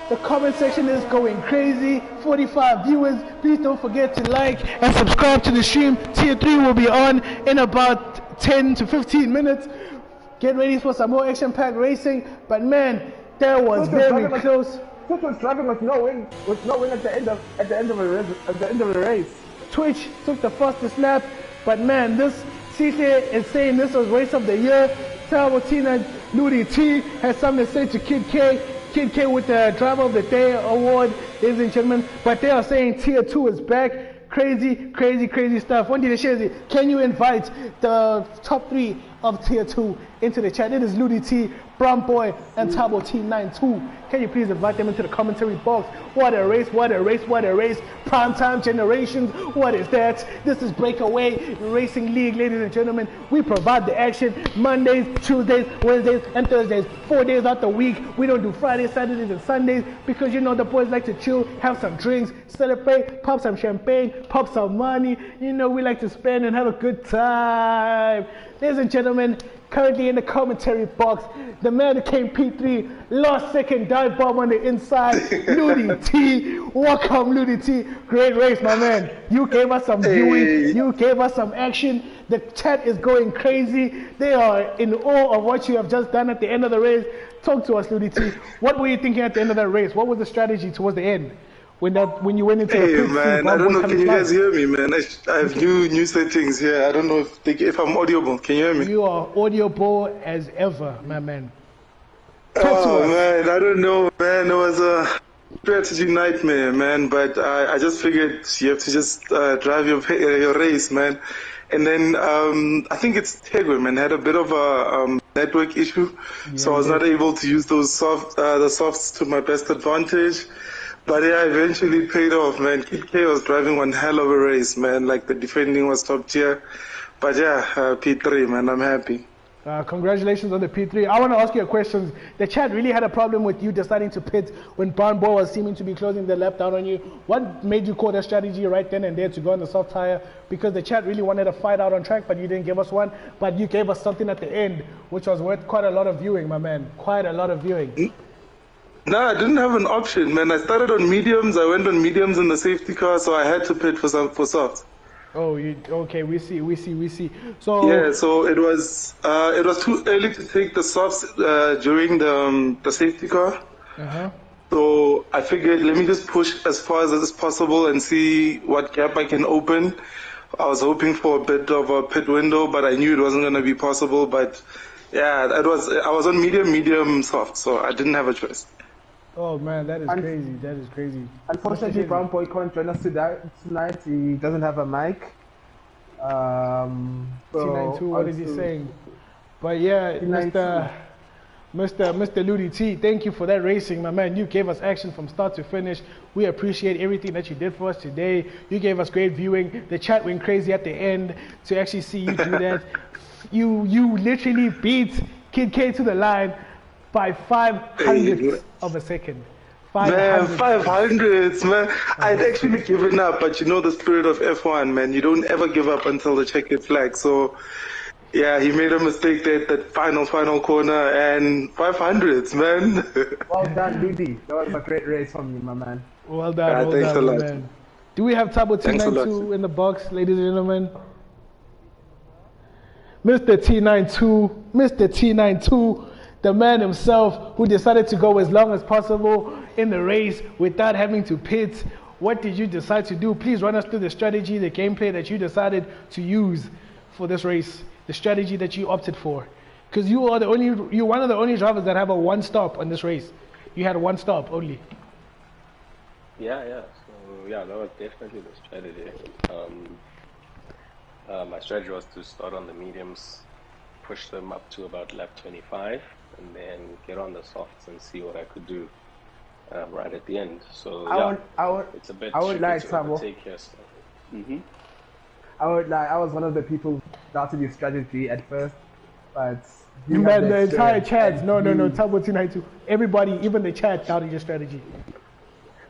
The comment section is going crazy. 45 viewers. Please don't forget to like and subscribe to the stream. Tier 3 will be on in about 10 to 15 minutes. Get ready for some more action-packed racing. But man, that was very close. Twitch was driving with no win at the end of the race. Twitch took the fastest lap, but man, this CC is saying this was race of the year. Tabo Tina Ludi T has something to say to Kid K. Kid K with the Driver of the Day award, ladies and gentlemen. But they are saying Tier 2 is back. Crazy, crazy, crazy stuff. One day, can you invite the top 3 of Tier 2 into the chat? It is Ludi T, Brown Boy, and Tabo T92. Can you please invite them into the commentary box? What a race, what a race, what a race. Primetime Generations, what is that? This is Breakaway Racing League, ladies and gentlemen. We provide the action Mondays, Tuesdays, Wednesdays, and Thursdays. 4 days out the week. We don't do Fridays, Saturdays, and Sundays because you know the boys like to chill, have some drinks, celebrate, pop some champagne, pop some money. You know we like to spend and have a good time. Ladies and gentlemen, currently in the commentary box, the man who came P3, last second dive bomb on the inside, Ludi T. Welcome, Ludi T. Great race, my man. You gave us some viewing, you gave us some action. The chat is going crazy. They are in awe of what you have just done at the end of the race. Talk to us, Ludi T. What were you thinking at the end of that race? What was the strategy towards the end? When you went into the pit? Man, I don't know. Can you guys hear me, man? I have new settings here. I don't know if I'm audible. Can you hear me? You are audible as ever, my man. Oh man, I don't know, man. It was a strategy nightmare, man. But I just figured you have to just drive your race, man. And then I think it's Tegwe, man, had a bit of a network issue, so I was not able to use those the softs to my best advantage. But yeah, eventually it paid off, man. Kid K was driving one hell of a race, man. Like the defending was top tier. But yeah, P3, man, I'm happy. Congratulations on the P3. I want to ask you a question. The chat really had a problem with you deciding to pit when Brown Boy was seeming to be closing the lap down on you. What made you call that strategy right then and there to go on the soft tire? Because the chat really wanted a fight out on track, but you didn't give us one. But you gave us something at the end, which was worth quite a lot of viewing, my man. Quite a lot of viewing. No, I didn't have an option, man. I started on mediums. I went on mediums in the safety car, so I had to pit for soft. Oh, okay. We see. So yeah, so it was too early to take the softs during the safety car. So I figured, let me just push as far as possible and see what gap I can open. I was hoping for a bit of a pit window, but I knew it wasn't going to be possible. But yeah, I was on medium soft, so I didn't have a choice. Oh man, that is crazy. That is crazy. Unfortunately, Brown Boy can't join us tonight. He doesn't have a mic. T92, what is he saying? But yeah, Mr. Ludi T, thank you for that racing, my man. You gave us action from start to finish. We appreciate everything that you did for us today. You gave us great viewing. The chat went crazy at the end to actually see you do that. You literally beat Kid K to the line by 500ths of a second. Man, 500s, man. I'd actually given up, but you know the spirit of F1, man. You don't ever give up until the checkered flag. So, yeah, he made a mistake there at that final corner, and 500s, man. Well done, Ludi. That was a great race from you, my man. Well done, thanks a lot. Man. Do we have Tabo T92 in the box, ladies and gentlemen? Mr. T92, the man himself who decided to go as long as possible in the race without having to pit. What did you decide to do? Please run us through the strategy, the gameplay that you decided to use for this race, the strategy that you opted for. Because you're one of the only drivers that have a one stop on this race. You had one stop only. Yeah. So yeah, that was definitely the strategy. My strategy was to start on the mediums, push them up to about lap 25, and then get on the softs and see what I could do right at the end. So it's a bit tricky to overtake here. So. I was one of the people who doubted your strategy at first, but man, the entire chat, no, Tabo T92, everybody, even the chat doubted your strategy.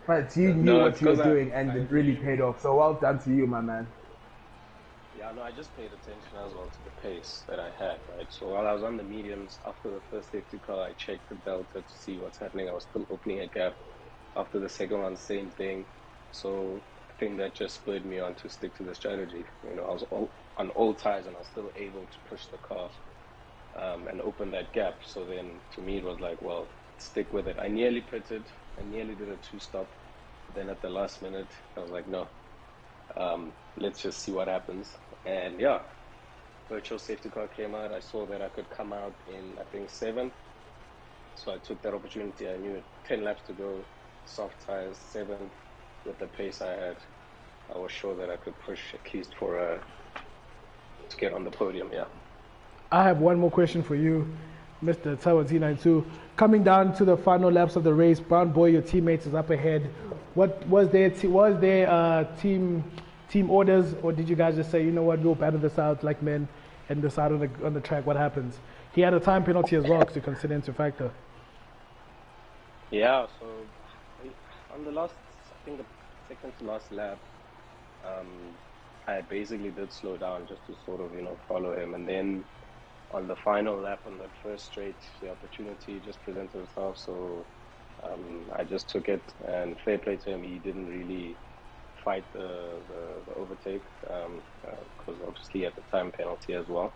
But you knew what you were doing, and it really paid off. So well done to you, my man. Yeah, no, I just paid attention as well to the pace that I had, right? So while I was on the mediums, after the first safety car, I checked the delta to see what's happening. I was still opening a gap. After the second one, same thing. So I think that just spurred me on to stick to the strategy. You know, I was on all tires and I was still able to push the car and open that gap. So then to me, it was like, well, stick with it. I nearly pitted. I nearly did a two-stop. Then at the last minute, I was like, no, let's just see what happens. And yeah, virtual safety car came out. I saw that I could come out in, I think, 7th. So I took that opportunity. I knew 10 laps to go, soft tires, 7th. With the pace I had, I was sure that I could push at least to get on the podium, yeah. I have one more question for you, Mr. Tawa T92. Coming down to the final laps of the race, Brown Boy, your teammates is up ahead. What was there team orders, or did you guys just say, you know what, we'll battle this out like men and decide on the track what happens? He had a time penalty as well to consider into factor. Yeah, so on the last, I think the second to last lap, I basically did slow down just to sort of, follow him. And then on the final lap on that first straight, the opportunity just presented itself. So I just took it, and fair play to him. He didn't really fight the overtake because obviously he had the time penalty as well.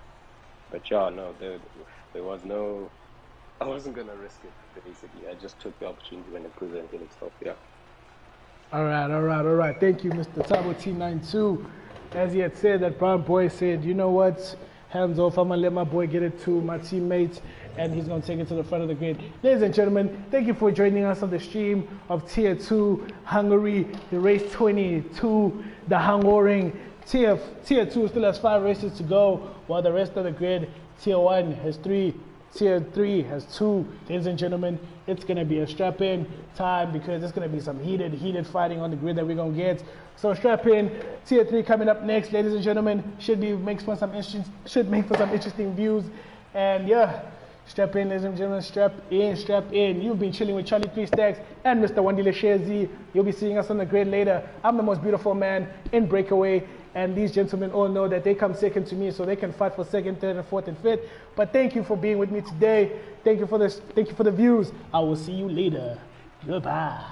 But yeah, no, there was no, I wasn't going to risk it, basically. I just took the opportunity when it presented itself, yeah. All right. Thank you, Mr. Tabo T92. As he had said, that Brown Boy said, you know what, hands off, I'm going to let my boy get it to my teammates, and he's going to take it to the front of the grid. Ladies and gentlemen, thank you for joining us on the stream of Tier 2 Hungary, the race 22, the Hungaroring. Tier 2 still has 5 races to go, while the rest of the grid, Tier 1 has 3, Tier 3 has 2. Ladies and gentlemen, it's going to be a strap-in time because there's going to be some heated fighting on the grid that we're going to get. So strap in. Tier 3 coming up next, ladies and gentlemen. Should make for some interesting views. And yeah, strap in, ladies and gentlemen. Strap in. You've been chilling with Charlie 3 Stacks and Mr. Wandile Shezi. You'll be seeing us on the grid later. I'm the most beautiful man in Breakaway. And these gentlemen all know that they come second to me, so they can fight for second, third, and fourth, and fifth. But thank you for being with me today. Thank you for this. Thank you for the views. I will see you later. Goodbye.